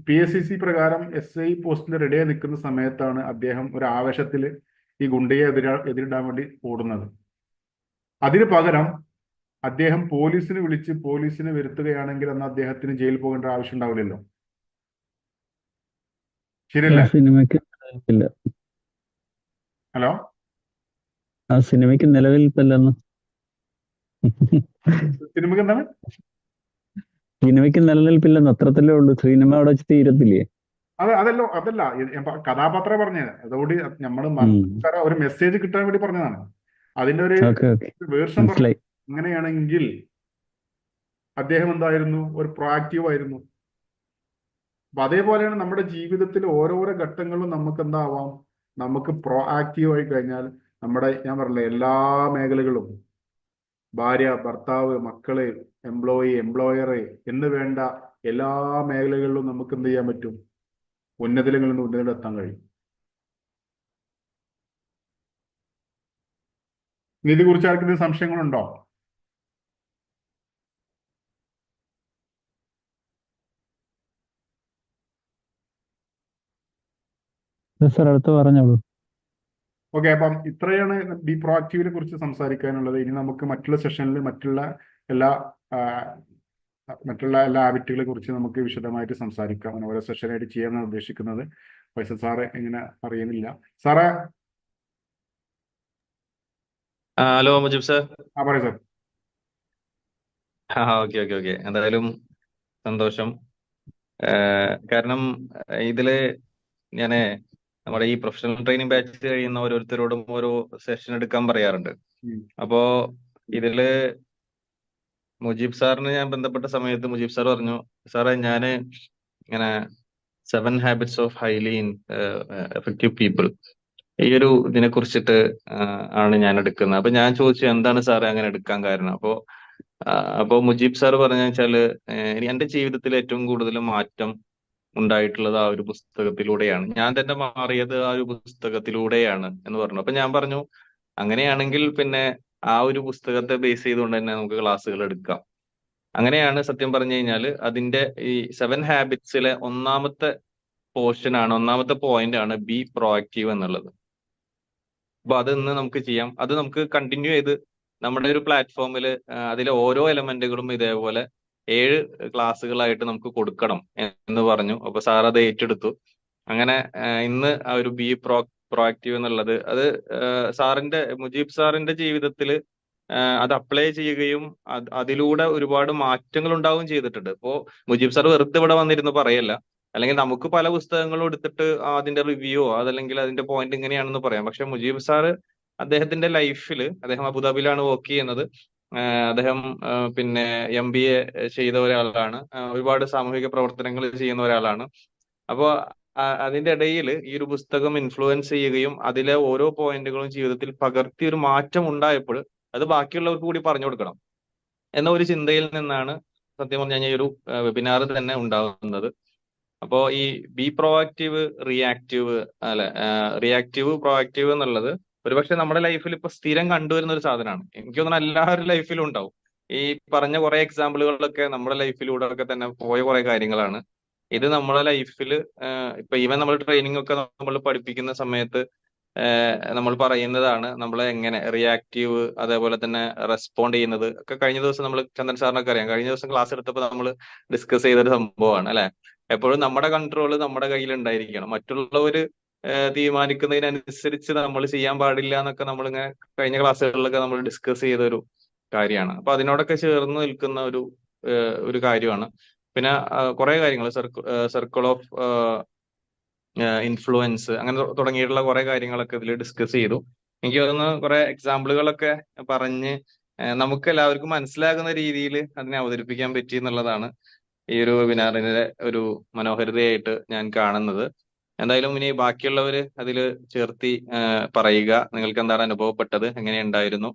PSCC പ്രകാരം SI പോസ്റ്റിൽ റെഡിയായി നിൽക്കുന്ന സമയത്താണ് അദ്ദേഹം ഒരു ആവേശത്തിൽ ഈ ഗുണ്ടയെ എതിരിടാൻ വേണ്ടി ഓടുന്നത്. അതിന് പകരം അദ്ദേഹം പോലീസിനെ വിളിച്ച് പോലീസിനെ വരുത്തുകയാണെങ്കിൽ അന്ന് അദ്ദേഹത്തിന് ജയിലിൽ പോകേണ്ട ആവശ്യം ഉണ്ടാവില്ലല്ലോ. ശരിയല്ലേ? ഹലോ, ആ സിനിമയ്ക്ക് നിലനിൽപ്പില്ലെന്ന്. സിനിമക്ക് എന്താണ്? സിനിമയ്ക്ക് നിലനിൽപ്പില്ലെന്ന്, അത്രത്തല്ലേ ഉള്ളൂ. സിനിമ അവിടെ വെച്ച് തീരത്തില്ലേ? അതല്ല കഥാപാത്രം പറഞ്ഞത്. അതോട് നമ്മൾ ഒരു മെസ്സേജ് കിട്ടാൻ വേണ്ടി പറഞ്ഞതാണ്. അതിന്റെ ഒരു വേർഷൻ പറഞ്ഞു. അങ്ങനെയാണെങ്കിൽ അദ്ദേഹം എന്തായിരുന്നു? ഒരു പ്രൊആക്റ്റീവ് ആയിരുന്നു. അപ്പൊ അതേപോലെയാണ് നമ്മുടെ ജീവിതത്തിൽ ഓരോരോ ഘട്ടങ്ങളിലും നമുക്ക് എന്താവാം? നമുക്ക് പ്രൊആക്റ്റീവ് ആയി കഴിഞ്ഞാൽ നമ്മുടെ, ഞാൻ പറഞ്ഞില്ലേ, എല്ലാ മേഖലകളും, ഭാര്യ, ഭർത്താവ്, മക്കള്, എംപ്ലോയർ എന്ന് വേണ്ട എല്ലാ മേഖലകളിലും നമുക്ക് എന്ത് ചെയ്യാൻ പറ്റും? ഉന്നതങ്ങളിൽ നിന്ന് ഉന്നതിയിലെത്താൻ കഴിയും. ഇതിനെക്കുറിച്ച് ആർക്കെങ്കിലും സംശയങ്ങളുണ്ടോ? സാർ അടുത്ത് പറഞ്ഞോളൂ. ഓക്കെ, അപ്പം ഇത്രയാണ് ബി പ്രൊആക്റ്റീവിനെ കുറിച്ച് സംസാരിക്കാനുള്ളത്. ഇനി നമുക്ക് മറ്റുള്ള സെഷനിൽ മറ്റുള്ള എല്ലാ ഹാബിറ്റുകളെ കുറിച്ച് നമുക്ക് വിശദമായിട്ട് സംസാരിക്കാം. അങ്ങനെ ഓരോ സെഷനായിട്ട് ചെയ്യാനാണ് ഉദ്ദേശിക്കുന്നത്. ഫൈസൽ സാറ് എങ്ങനെ അറിയുന്നില്ല. സാറേ. Hello Mujeeb sir. പറയൂ സാർ. ഓക്കെ. എന്തായാലും സന്തോഷം. കാരണം ഇതില് ഞാന് നമ്മുടെ ഈ പ്രൊഫഷണൽ ട്രെയിനിങ് ബാച്ച് കഴിയുന്ന ഓരോരുത്തരോടും ഓരോ സെഷൻ എടുക്കാൻ പറയാറുണ്ട്. അപ്പോ ഇതില് മുജീബ് സാറിന് ഞാൻ ബന്ധപ്പെട്ട സമയത്ത് മുജീബ് സാർ പറഞ്ഞു, സാറേ ഞാന് ഇങ്ങനെ 7 habits of highly effective people, ഈ ഒരു ഇതിനെ കുറിച്ചിട്ട് ആണ് ഞാൻ എടുക്കുന്നത്. അപ്പൊ ഞാൻ ചോദിച്ചു, എന്താണ് സാറേ അങ്ങനെ എടുക്കാൻ കാരണം? അപ്പോ മുജീബ് സാർ പറഞ്ഞു വെച്ചാല്, എന്റെ ജീവിതത്തിൽ ഏറ്റവും കൂടുതൽ മാറ്റം ഉണ്ടായിട്ടുള്ളത് ആ ഒരു പുസ്തകത്തിലൂടെയാണ്, ഞാൻ തന്നെ മാറിയത് ആ ഒരു പുസ്തകത്തിലൂടെയാണ് എന്ന് പറഞ്ഞു. അപ്പൊ ഞാൻ പറഞ്ഞു, അങ്ങനെയാണെങ്കിൽ പിന്നെ ആ ഒരു പുസ്തകത്തെ ബേസ് ചെയ്തുകൊണ്ട് തന്നെ നമുക്ക് ക്ലാസ്സുകൾ എടുക്കാം. അങ്ങനെയാണ് സത്യം പറഞ്ഞു കഴിഞ്ഞാൽ അതിന്റെ ഈ 7 ഹാബിറ്റ്സിലെ ഒന്നാമത്തെ പോയിന്റ് ആണ് ബി പ്രൊആക്റ്റീവ് എന്നുള്ളത്. അപ്പൊ അത് ഇന്ന് നമുക്ക് ചെയ്യാം. അത് നമുക്ക് കണ്ടിന്യൂ ചെയ്ത് നമ്മുടെ ഒരു പ്ലാറ്റ്ഫോമിൽ അതിലെ ഓരോ എലമെന്റുകളും ഇതേപോലെ 7 ക്ലാസ്സുകളായിട്ട് നമുക്ക് കൊടുക്കണം എന്ന് പറഞ്ഞു. അപ്പൊ സാർ അത് ഏറ്റെടുത്തു. അങ്ങനെ ഇന്ന് ആ ഒരു പ്രൊആക്റ്റീവ് എന്നുള്ളത് അത് മുജീബ് സാറിന്റെ ജീവിതത്തിൽ അത് അപ്ലൈ ചെയ്യുകയും അതിലൂടെ ഒരുപാട് മാറ്റങ്ങൾ ഉണ്ടാവുകയും ചെയ്തിട്ടുണ്ട്. ഇപ്പോ മുജീബ് സാർ വെറുതെ ഇവിടെ വന്നിരുന്ന് പറയല്ല, അല്ലെങ്കിൽ നമുക്ക് പല പുസ്തകങ്ങളും എടുത്തിട്ട് അതിന്റെ റിവ്യൂ അതല്ലെങ്കിൽ അതിന്റെ പോയിന്റ് ഇങ്ങനെയാണെന്ന് പറയാം. പക്ഷെ മുജീബ് സാറ് അദ്ദേഹത്തിന്റെ ലൈഫിൽ, അദ്ദേഹം അബുദാബിയിലാണ് വർക്ക് ചെയ്യുന്നത്. അദ്ദേഹം പിന്നെ MBA ചെയ്ത ഒരാളാണ്. ഒരുപാട് സാമൂഹിക പ്രവർത്തനങ്ങൾ ചെയ്യുന്ന ഒരാളാണ്. അപ്പോ അതിന്റെ ഇടയിൽ ഈ ഒരു പുസ്തകം ഇൻഫ്ലുവൻസ് ചെയ്യുകയും അതിലെ ഓരോ പോയിന്റുകളും ജീവിതത്തിൽ പകർത്തി ഒരു മാറ്റം ഉണ്ടായപ്പോൾ അത് ബാക്കിയുള്ളവർക്ക് കൂടി പറഞ്ഞു കൊടുക്കണം എന്ന ഒരു ചിന്തയിൽ നിന്നാണ് സത്യം പറഞ്ഞാൽ ഈ ഒരു വെബിനാർ തന്നെ ഉണ്ടാകുന്നത്. അപ്പോ ഈ ബി പ്രൊആക്റ്റീവ്, റിയാക്റ്റീവ്, അല്ലെ റിയാക്റ്റീവ് പ്രൊആക്റ്റീവ് എന്നുള്ളത് ഒരുപക്ഷെ നമ്മുടെ ലൈഫിൽ ഇപ്പൊ സ്ഥിരം കണ്ടുവരുന്ന ഒരു സാധനമാണ്. എനിക്ക് തോന്നുന്നു എല്ലാവരുടെ ലൈഫിലും ഉണ്ടാവും. ഈ പറഞ്ഞ കുറെ എക്സാമ്പിളുകളൊക്കെ നമ്മുടെ ലൈഫിലൂടെ ഒക്കെ തന്നെ പോയ കുറെ കാര്യങ്ങളാണ്. ഇത് നമ്മുടെ ലൈഫിൽ ഇപ്പൊ ഈവൻ നമ്മൾ ട്രെയിനിങ് ഒക്കെ നമ്മൾ പഠിപ്പിക്കുന്ന സമയത്ത് നമ്മൾ പറയുന്നതാണ് നമ്മൾ എങ്ങനെ റിയാക്റ്റീവ് അതേപോലെ തന്നെ റെസ്പോണ്ട് ചെയ്യുന്നത് ഒക്കെ. കഴിഞ്ഞ ദിവസം നമ്മൾ ചന്ദ്രൻ സാറിനൊക്കെ അറിയാം, കഴിഞ്ഞ ദിവസം ക്ലാസ് എടുത്തപ്പോൾ നമ്മൾ ഡിസ്കസ് ചെയ്തൊരു സംഭവമാണ് അല്ലെ. എപ്പോഴും നമ്മുടെ കൺട്രോൾ നമ്മുടെ കയ്യിൽ ഉണ്ടായിരിക്കണം. മറ്റുള്ളവര് തീരുമാനിക്കുന്നതിനനുസരിച്ച് നമ്മൾ ചെയ്യാൻ പാടില്ല എന്നൊക്കെ നമ്മളിങ്ങനെ കഴിഞ്ഞ ക്ലാസ്സുകളിലൊക്കെ നമ്മൾ ഡിസ്കസ് ചെയ്ത ഒരു കാര്യമാണ്. അപ്പൊ അതിനോടൊക്കെ ചേർന്ന് നിൽക്കുന്ന ഒരു കാര്യമാണ്. പിന്നെ കുറെ കാര്യങ്ങൾ സർക്കിൾ ഓഫ് ഇൻഫ്ലുവൻസ് അങ്ങനെ തുടങ്ങിയിട്ടുള്ള കുറെ കാര്യങ്ങളൊക്കെ ഇതിൽ ഡിസ്കസ് ചെയ്തു. എനിക്ക് തോന്നുന്നു കുറെ എക്സാമ്പിളുകളൊക്കെ പറഞ്ഞ് നമുക്ക് എല്ലാവർക്കും മനസ്സിലാകുന്ന രീതിയിൽ അതിനെ അവതരിപ്പിക്കാൻ പറ്റി എന്നുള്ളതാണ് ഈ ഒരു വെബിനാറിന്റെ ഒരു മനോഹാരിതയായിട്ട് ഞാൻ കാണുന്നത്. എന്തായാലും ഇനി ബാക്കിയുള്ളവര് അതിൽ ചേർത്തി പറയുക, നിങ്ങൾക്ക് എന്താണ് അനുഭവപ്പെട്ടത്, എങ്ങനെയുണ്ടായിരുന്നു,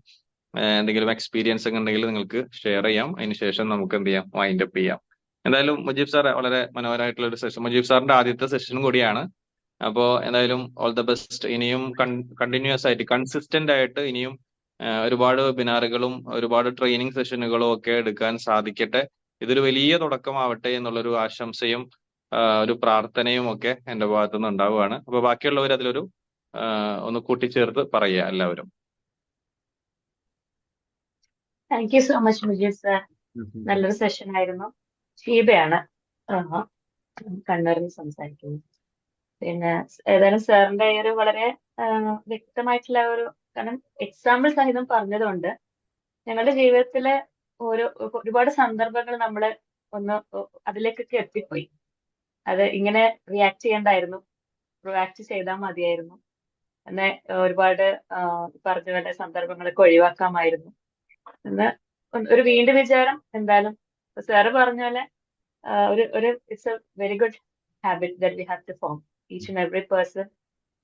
എന്തെങ്കിലും എക്സ്പീരിയൻസ് ഒക്കെ ഉണ്ടെങ്കിൽ നിങ്ങൾക്ക് ഷെയർ ചെയ്യാം. അതിനുശേഷം നമുക്ക് എന്ത് ചെയ്യാം, വൈൻഡ് അപ്പ് ചെയ്യാം. എന്തായാലും മുജീബ് സാർ വളരെ മനോഹരമായിട്ടുള്ള ഒരു സെഷൻ, മുജീബ് സാറിന്റെ ആദ്യത്തെ സെഷനും കൂടിയാണ്. അപ്പോൾ എന്തായാലും ഓൾ ദ ബെസ്റ്റ്. ഇനിയും കണ്ടിന്യൂസ് ആയിട്ട് കൺസിസ്റ്റന്റ് ആയിട്ട് ഇനിയും ഒരുപാട് വെബിനാറുകളും ഒരുപാട് ട്രെയിനിങ് സെഷനുകളും ഒക്കെ എടുക്കാൻ സാധിക്കട്ടെ. ഇതൊരു വലിയ തുടക്കമാവട്ടെ എന്നുള്ളൊരു ആശംസയും ഒരു പ്രാർത്ഥനയും ഒക്കെ എന്റെ ഭാഗത്തുനിന്ന് ഉണ്ടാവുകയാണ്. അപ്പൊ ബാക്കിയുള്ളവർ അതിലൊരു ഒന്ന് കൂട്ടിച്ചേർത്ത് പറയുക എല്ലാവരും. Thank you so much Mujeeb sir. നല്ലൊരു സെഷൻ ആയിരുന്നു. ഷീബയാണ് കണ്ണൂരിൽ നിന്ന് സംസാരിക്കുന്നത്. പിന്നെ ഏതായാലും സാറിന്റെ ഒരു വളരെ വ്യക്തമായിട്ടുള്ള ഒരു, കാരണം എക്സാമ്പിൾ സഹിതം പറഞ്ഞതുകൊണ്ട് ഞങ്ങളുടെ ജീവിതത്തിലെ ഒരുപാട് സന്ദർഭങ്ങൾ നമ്മൾ അതിലേക്കൊക്കെ എത്തിപ്പോയി. അത് ഇങ്ങനെ റിയാക്ട് ചെയ്യണ്ടായിരുന്നു, റിയാക്ട് ചെയ്താൽ മതിയായിരുന്നു എന്ന് ഒരുപാട് പറഞ്ഞ പോലെ സന്ദർഭങ്ങളൊക്കെ ഒഴിവാക്കാമായിരുന്നു എന്ന് ഒരു വീണ്ടും വിചാരം. എന്തായാലും സാറ് പറഞ്ഞ പോലെ it's a very good habit that we have to form. Each and every person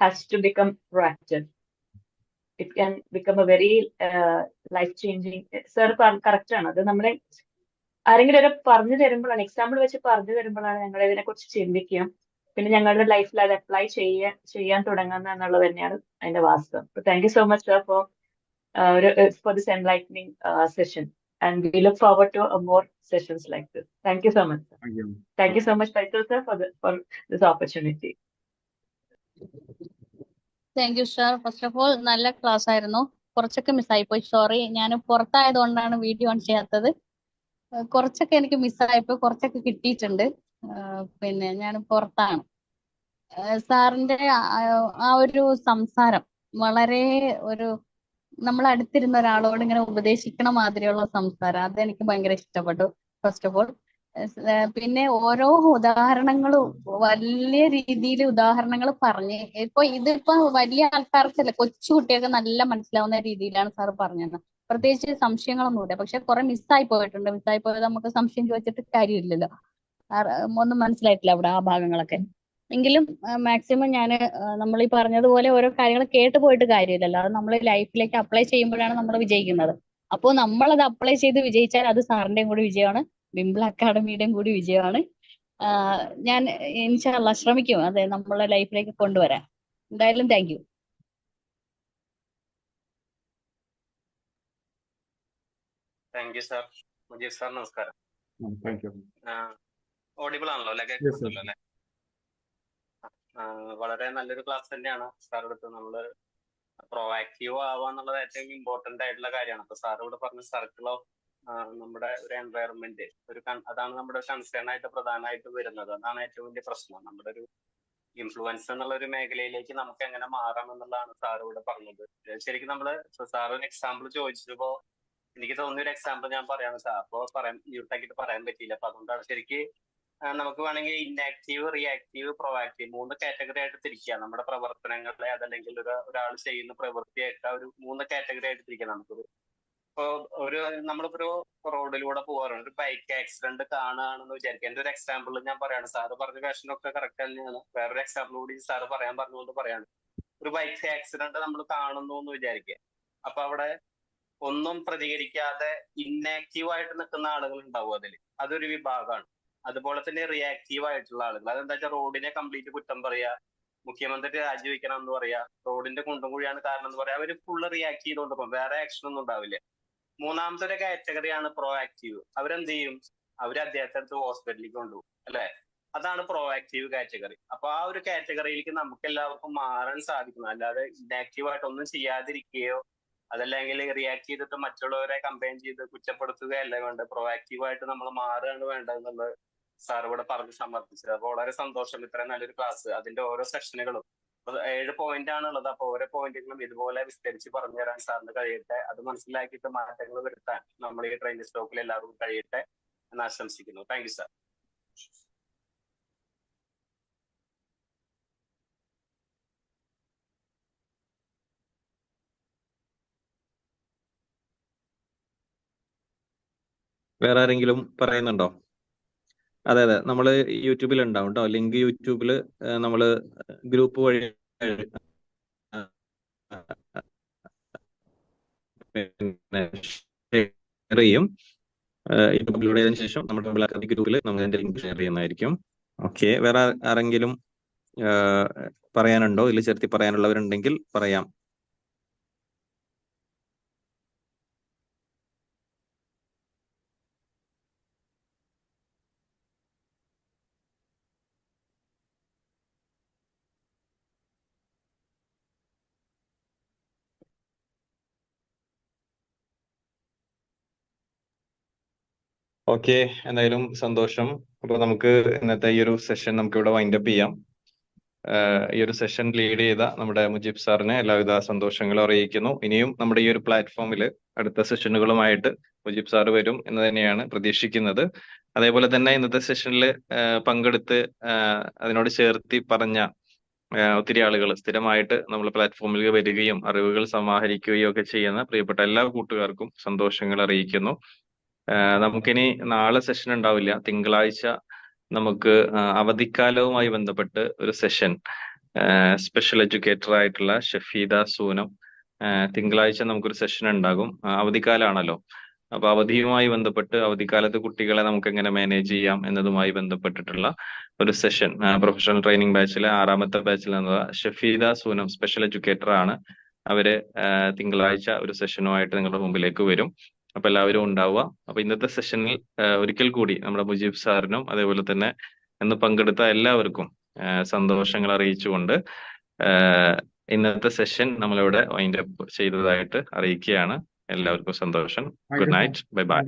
has to become proactive. It can become a very life changing. Sir correct ആണ്. അത് നമ്മളെ ആരെങ്കിലും ഒരു പറഞ്ഞു തരുമ്പോഴാണ്, എക്സാമ്പിൾ വെച്ച് പറഞ്ഞു തരുമ്പോഴാണ് ഞങ്ങൾ ഇതിനെ കുറിച്ച് ചിന്തിക്കുകയും പിന്നെ ഞങ്ങളുടെ ലൈഫിൽ അത് അപ്ലൈ ചെയ്യാൻ തുടങ്ങുന്നത് എന്നുള്ളത് തന്നെയാണ് അതിന്റെ വാസ്തവം. Thank you so much sir for this enlightening session, and we look forward to more sessions like this. Thank you so much, sir. Thank you so much, Faisal sir, for this opportunity. Thank you sir. First of all നല്ല class ആയിരുന്നു. കുറച്ചൊക്കെ മിസ്സായിപ്പോയി, sorry. ഞാൻ പുറത്തായതുകൊണ്ടാണ് video on ചെയ്യാത്തത്. കുറച്ചൊക്കെ എനിക്ക് മിസ്സായപ്പോൾ കുറച്ചൊക്കെ കിട്ടിയിട്ടുണ്ട്. പിന്നെ ഞാൻ പുറത്താണ്. സാറിന്റെ ആ ഒരു സംസാരം വളരെ നമ്മൾ അടുത്തിരുന്ന ഒരാളോട് ഇങ്ങനെ ഉപദേശിക്കണ മാതിരിയുള്ള സംസാരം, അതെനിക്ക് ഭയങ്കര ഇഷ്ടപ്പെട്ടു ഫസ്റ്റ് ഓഫ് ഓൾ. പിന്നെ ഓരോ ഉദാഹരണങ്ങളും വലിയ രീതിയിൽ ഉദാഹരണങ്ങൾ പറഞ്ഞ്, ഇതിപ്പോ വലിയ ആൾക്കാർക്കല്ല, കൊച്ചു കുട്ടികൾക്ക് നല്ല മനസ്സിലാവുന്ന രീതിയിലാണ് സാർ പറഞ്ഞത്. പ്രത്യേകിച്ച് സംശയങ്ങളൊന്നുമില്ല. പക്ഷെ കുറെ മിസ്സായി പോയിട്ടുണ്ട്. മിസ്സായി പോയത് നമുക്ക് സംശയം ചോദിച്ചിട്ട് കാര്യമില്ലല്ലോ. ഒന്നും മനസ്സിലായിട്ടില്ല അവിടെ ആ ഭാഗങ്ങളൊക്കെ. എങ്കിലും മാക്സിമം ഞാൻ നമ്മൾ ഈ പറഞ്ഞതുപോലെ ഓരോ കാര്യങ്ങൾ കേട്ട് പോയിട്ട് കാര്യമില്ലല്ലോ. അത് നമ്മൾ ലൈഫിലേക്ക് അപ്ലൈ ചെയ്യുമ്പോഴാണ് നമ്മൾ വിജയിക്കുന്നത്. അപ്പോൾ നമ്മളത് അപ്ലൈ ചെയ്ത് വിജയിച്ചാൽ അത് സാറിന്റെയും കൂടി വിജയമാണ്, വിംബിൾ അക്കാഡമിയുടെയും കൂടി വിജയമാണ്. ഞാൻ ഇൻഷാ അല്ലാഹ് ശ്രമിക്കും അതെ നമ്മളെ ലൈഫിലേക്ക് കൊണ്ടുവരാൻ. എന്തായാലും thank you. Thank you sir. Mujeeb sir നമസ്കാരം. ഓഡിബിൾ ആണല്ലോ അല്ലെ? കേൾക്കുന്നുണ്ടല്ലോ അല്ലെ? വളരെ നല്ലൊരു ക്ലാസ് തന്നെയാണ് സാർ എടുത്ത് നമ്മൾ പ്രൊആക്റ്റീവ് ആവുക എന്നുള്ളത് ഏറ്റവും ഇമ്പോർട്ടന്റ് ആയിട്ടുള്ള കാര്യമാണ്. അപ്പൊ സാർ ഇവിടെ പറഞ്ഞ സർക്കിൾ ഓഫ് നമ്മുടെ ഒരു എൻവയറമെന്റ് അതാണ് നമ്മുടെ കൺസേൺ ആയിട്ട് പ്രധാനമായിട്ട് വരുന്നത്. അതാണ് ഏറ്റവും വലിയ പ്രശ്നം. നമ്മുടെ ഒരു ഇൻഫ്ലുവൻസ് എന്നുള്ള ഒരു മേഖലയിലേക്ക് നമുക്ക് എങ്ങനെ മാറാം എന്നുള്ളതാണ് സാർ ഇവിടെ പറഞ്ഞത്. ശരിക്കും നമ്മള് സാർ ഒരു എക്സാമ്പിൾ ചോദിച്ചപ്പോ എനിക്ക് തോന്നിയ ഒരു എക്സാമ്പിൾ ഞാൻ പറയാം സാർ. അപ്പോ മ്യൂട്ടാക്കിയിട്ട് പറയാൻ പറ്റിയില്ല. അപ്പൊ അതുകൊണ്ടാണ് ശരിക്ക് നമുക്ക് വേണമെങ്കിൽ ഇന്നാക്റ്റീവ്, റിയാക്റ്റീവ്, പ്രൊആക്റ്റീവ് 3 കാറ്റഗറി ആയിട്ട് തിരിക്കുക. നമ്മുടെ പ്രവർത്തനങ്ങളെ അതല്ലെങ്കിൽ ഒരാൾ ചെയ്യുന്ന പ്രവൃത്തിയായിട്ട് ഒരു 3 കാറ്റഗറി ആയിട്ട് തിരിക്കാം. നമുക്കൊരു ഇപ്പോ നമ്മളിപ്പോ ഒരു റോഡിലൂടെ പോകാറുണ്ട്, ഒരു ബൈക്ക് ആക്സിഡന്റ് കാണുകയാണെന്ന് വിചാരിക്കുക. എന്റെ ഒരു എക്സാമ്പിൾ ഞാൻ പറയാണ്. സാറ് പറഞ്ഞ ക്വസ്റ്റനൊക്കെ കറക്റ്റ് തന്നെയാണ്. വേറൊരു എക്സാമ്പിൾ കൂടി സാറ് പറഞ്ഞുകൊണ്ട് പറയാണ്. ഒരു ബൈക്ക് ആക്സിഡന്റ് നമ്മൾ കാണുന്നു എന്ന് വിചാരിക്കുക. അപ്പൊ അവിടെ ഒന്നും പ്രതികരിക്കാതെ ഇന്നാക്റ്റീവ് ആയിട്ട് നിൽക്കുന്ന ആളുകൾ ഉണ്ടാവും. അതൊരു വിഭാഗമാണ്. അതുപോലെ തന്നെ റിയാക്റ്റീവ് ആയിട്ടുള്ള ആളുകൾ, അതെന്താ വെച്ചാൽ റോഡിനെ കംപ്ലീറ്റ് കുറ്റം പറയാ, മുഖ്യമന്ത്രി രാജിവെക്കണം എന്ന് പറയാ, റോഡിന്റെ കുണ്ടും കുഴിയാണ് കാരണം എന്ന് പറയാ. അവര് ഫുള്ള് റിയാക്ട് ചെയ്തുകൊണ്ട് പോകും, വേറെ ആക്ഷൻ ഒന്നും ഉണ്ടാവില്ല. മൂന്നാമത്തെ ഒരു കാറ്റഗറിയാണ് പ്രൊആക്റ്റീവ്. അവരെന്ത് ചെയ്യും? അവര് അദ്ദേഹത്തെ അടുത്ത് ഹോസ്പിറ്റലിലേക്ക് കൊണ്ടുപോകും, അല്ലെ? അതാണ് പ്രൊആക്റ്റീവ് കാറ്റഗറി. അപ്പൊ ആ ഒരു കാറ്റഗറിയിലേക്ക് നമുക്ക് എല്ലാവർക്കും മാറാൻ സാധിക്കണം. അല്ലാതെ ഇനാക്റ്റീവ് ആയിട്ട് ഒന്നും ചെയ്യാതിരിക്കുകയോ അതല്ലെങ്കിൽ റിയാക്ട് ചെയ്തിട്ട് മറ്റുള്ളവരെ കമ്പയിൻ ചെയ്ത് കുറ്റപ്പെടുത്തുകയല്ല വേണ്ടത്. പ്രൊആക്റ്റീവ് ആയിട്ട് നമ്മൾ മാറുകയാണ് വേണ്ടതെന്നുള്ളത് സാർ ഇവിടെ പറഞ്ഞ് സമർത്ഥിച്ചത്. അപ്പൊ വളരെ സന്തോഷം. ഇത്രയും നല്ലൊരു ക്ലാസ്, അതിന്റെ ഓരോ സെഷനുകളും 7 പോയിന്റ് ആണുള്ളത്. അപ്പൊ ഓരോ പോയിന്റുകളും ഇതുപോലെ വിസ്തരിച്ച് പറഞ്ഞു തരാൻ സാറിന് കഴിയട്ടെ. അത് മനസ്സിലാക്കിയിട്ട് മാറ്റങ്ങൾ വരുത്താൻ നമ്മൾ ഈ ട്രെയിനിങ് സ്റ്റോക്കിൽ എല്ലാവർക്കും കഴിയട്ടെ എന്ന് ആശംസിക്കുന്നു. Thank you sir. വേറെ ആരെങ്കിലും പറയുന്നുണ്ടോ? അതെ, നമ്മള് യൂട്യൂബിൽ ഉണ്ടാവും കേട്ടോ. ലിങ്ക് യൂട്യൂബില് നമ്മള് ഗ്രൂപ്പ് വഴി പിന്നെ ഷെയർ ചെയ്യും. ഇത് അപ്ലോഡ് ചെയ്തതിനു ശേഷം നമ്മുടെ ഗ്രൂപ്പിൽ നമ്മൾ അതിന്റെ ലിങ്ക് ഷെയർ ചെയ്യുന്നതായിരിക്കും. ഓക്കെ, വേറെ ആരെങ്കിലും പറയാനുണ്ടോ? ഇതിൽ ചേർത്തി പറയാനുള്ളവരുണ്ടെങ്കിൽ പറയാം. ഓക്കെ, എന്തായാലും സന്തോഷം. അപ്പൊ നമുക്ക് ഇന്നത്തെ ഈ ഒരു സെഷൻ നമുക്ക് ഇവിടെ വൈൻഡപ്പ് ചെയ്യാം. ഈ ഒരു സെഷൻ ലീഡ് ചെയ്ത നമ്മുടെ മുജീബ് സാറിന് എല്ലാവിധ സന്തോഷങ്ങളും അറിയിക്കുന്നു. ഇനിയും നമ്മുടെ ഈ ഒരു പ്ലാറ്റ്ഫോമിൽ അടുത്ത സെഷനുകളുമായിട്ട് മുജീബ് സാറ് വരും എന്ന് തന്നെയാണ് പ്രതീക്ഷിക്കുന്നത്. അതേപോലെ തന്നെ ഇന്നത്തെ സെഷനിൽ പങ്കെടുത്ത് അതിനോട് ചേർത്തി പറഞ്ഞ ഒത്തിരി ആളുകൾ സ്ഥിരമായിട്ട് നമ്മൾ പ്ലാറ്റ്ഫോമിൽ വരികയും അറിവുകൾ സമാഹരിക്കുകയും ഒക്കെ ചെയ്യുന്ന പ്രിയപ്പെട്ട എല്ലാ കൂട്ടുകാർക്കും സന്തോഷങ്ങൾ അറിയിക്കുന്നു. നമുക്കിനി നാളെ സെഷൻ ഉണ്ടാവില്ല. തിങ്കളാഴ്ച നമുക്ക് അവധിക്കാലവുമായി ബന്ധപ്പെട്ട് ഒരു സെഷൻ സ്പെഷ്യൽ എഡ്യൂക്കേറ്റർ ആയിട്ടുള്ള ഷഫീദ സൂനം തിങ്കളാഴ്ച നമുക്കൊരു സെഷൻ ഉണ്ടാകും. അവധിക്കാലാണല്ലോ. അപ്പൊ അവധിയുമായി ബന്ധപ്പെട്ട് അവധിക്കാലത്ത് കുട്ടികളെ നമുക്ക് എങ്ങനെ മാനേജ് ചെയ്യാം എന്നതുമായി ബന്ധപ്പെട്ടിട്ടുള്ള ഒരു സെഷൻ പ്രൊഫഷണൽ ട്രെയിനിങ് ബാച്ചിലെ 6ാമത്തെ ബാച്ചിൽ നിന്നുള്ള ഷഫീദ സൂനം സ്പെഷ്യൽ എഡ്യൂക്കേറ്റർ ആണ്. അവര് തിങ്കളാഴ്ച ഒരു സെഷനുമായിട്ട് നിങ്ങളുടെ മുമ്പിലേക്ക് വരും. അപ്പൊ എല്ലാവരും ഉണ്ടാവുക. അപ്പൊ ഇന്നത്തെ സെഷനിൽ ഒരിക്കൽ കൂടി നമ്മുടെ മുജീബ് സാറിനും അതേപോലെ തന്നെ ഇന്ന് പങ്കെടുത്ത എല്ലാവർക്കും സന്തോഷങ്ങൾ അറിയിച്ചുകൊണ്ട് ഇന്നത്തെ സെഷൻ നമ്മളിവിടെ വൈൻഡ് അപ്പ് ചെയ്തതായിട്ട് അറിയിക്കുകയാണ്. എല്ലാവർക്കും സന്തോഷം. Good night, bye bye.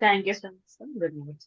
Thank you so much. Good night.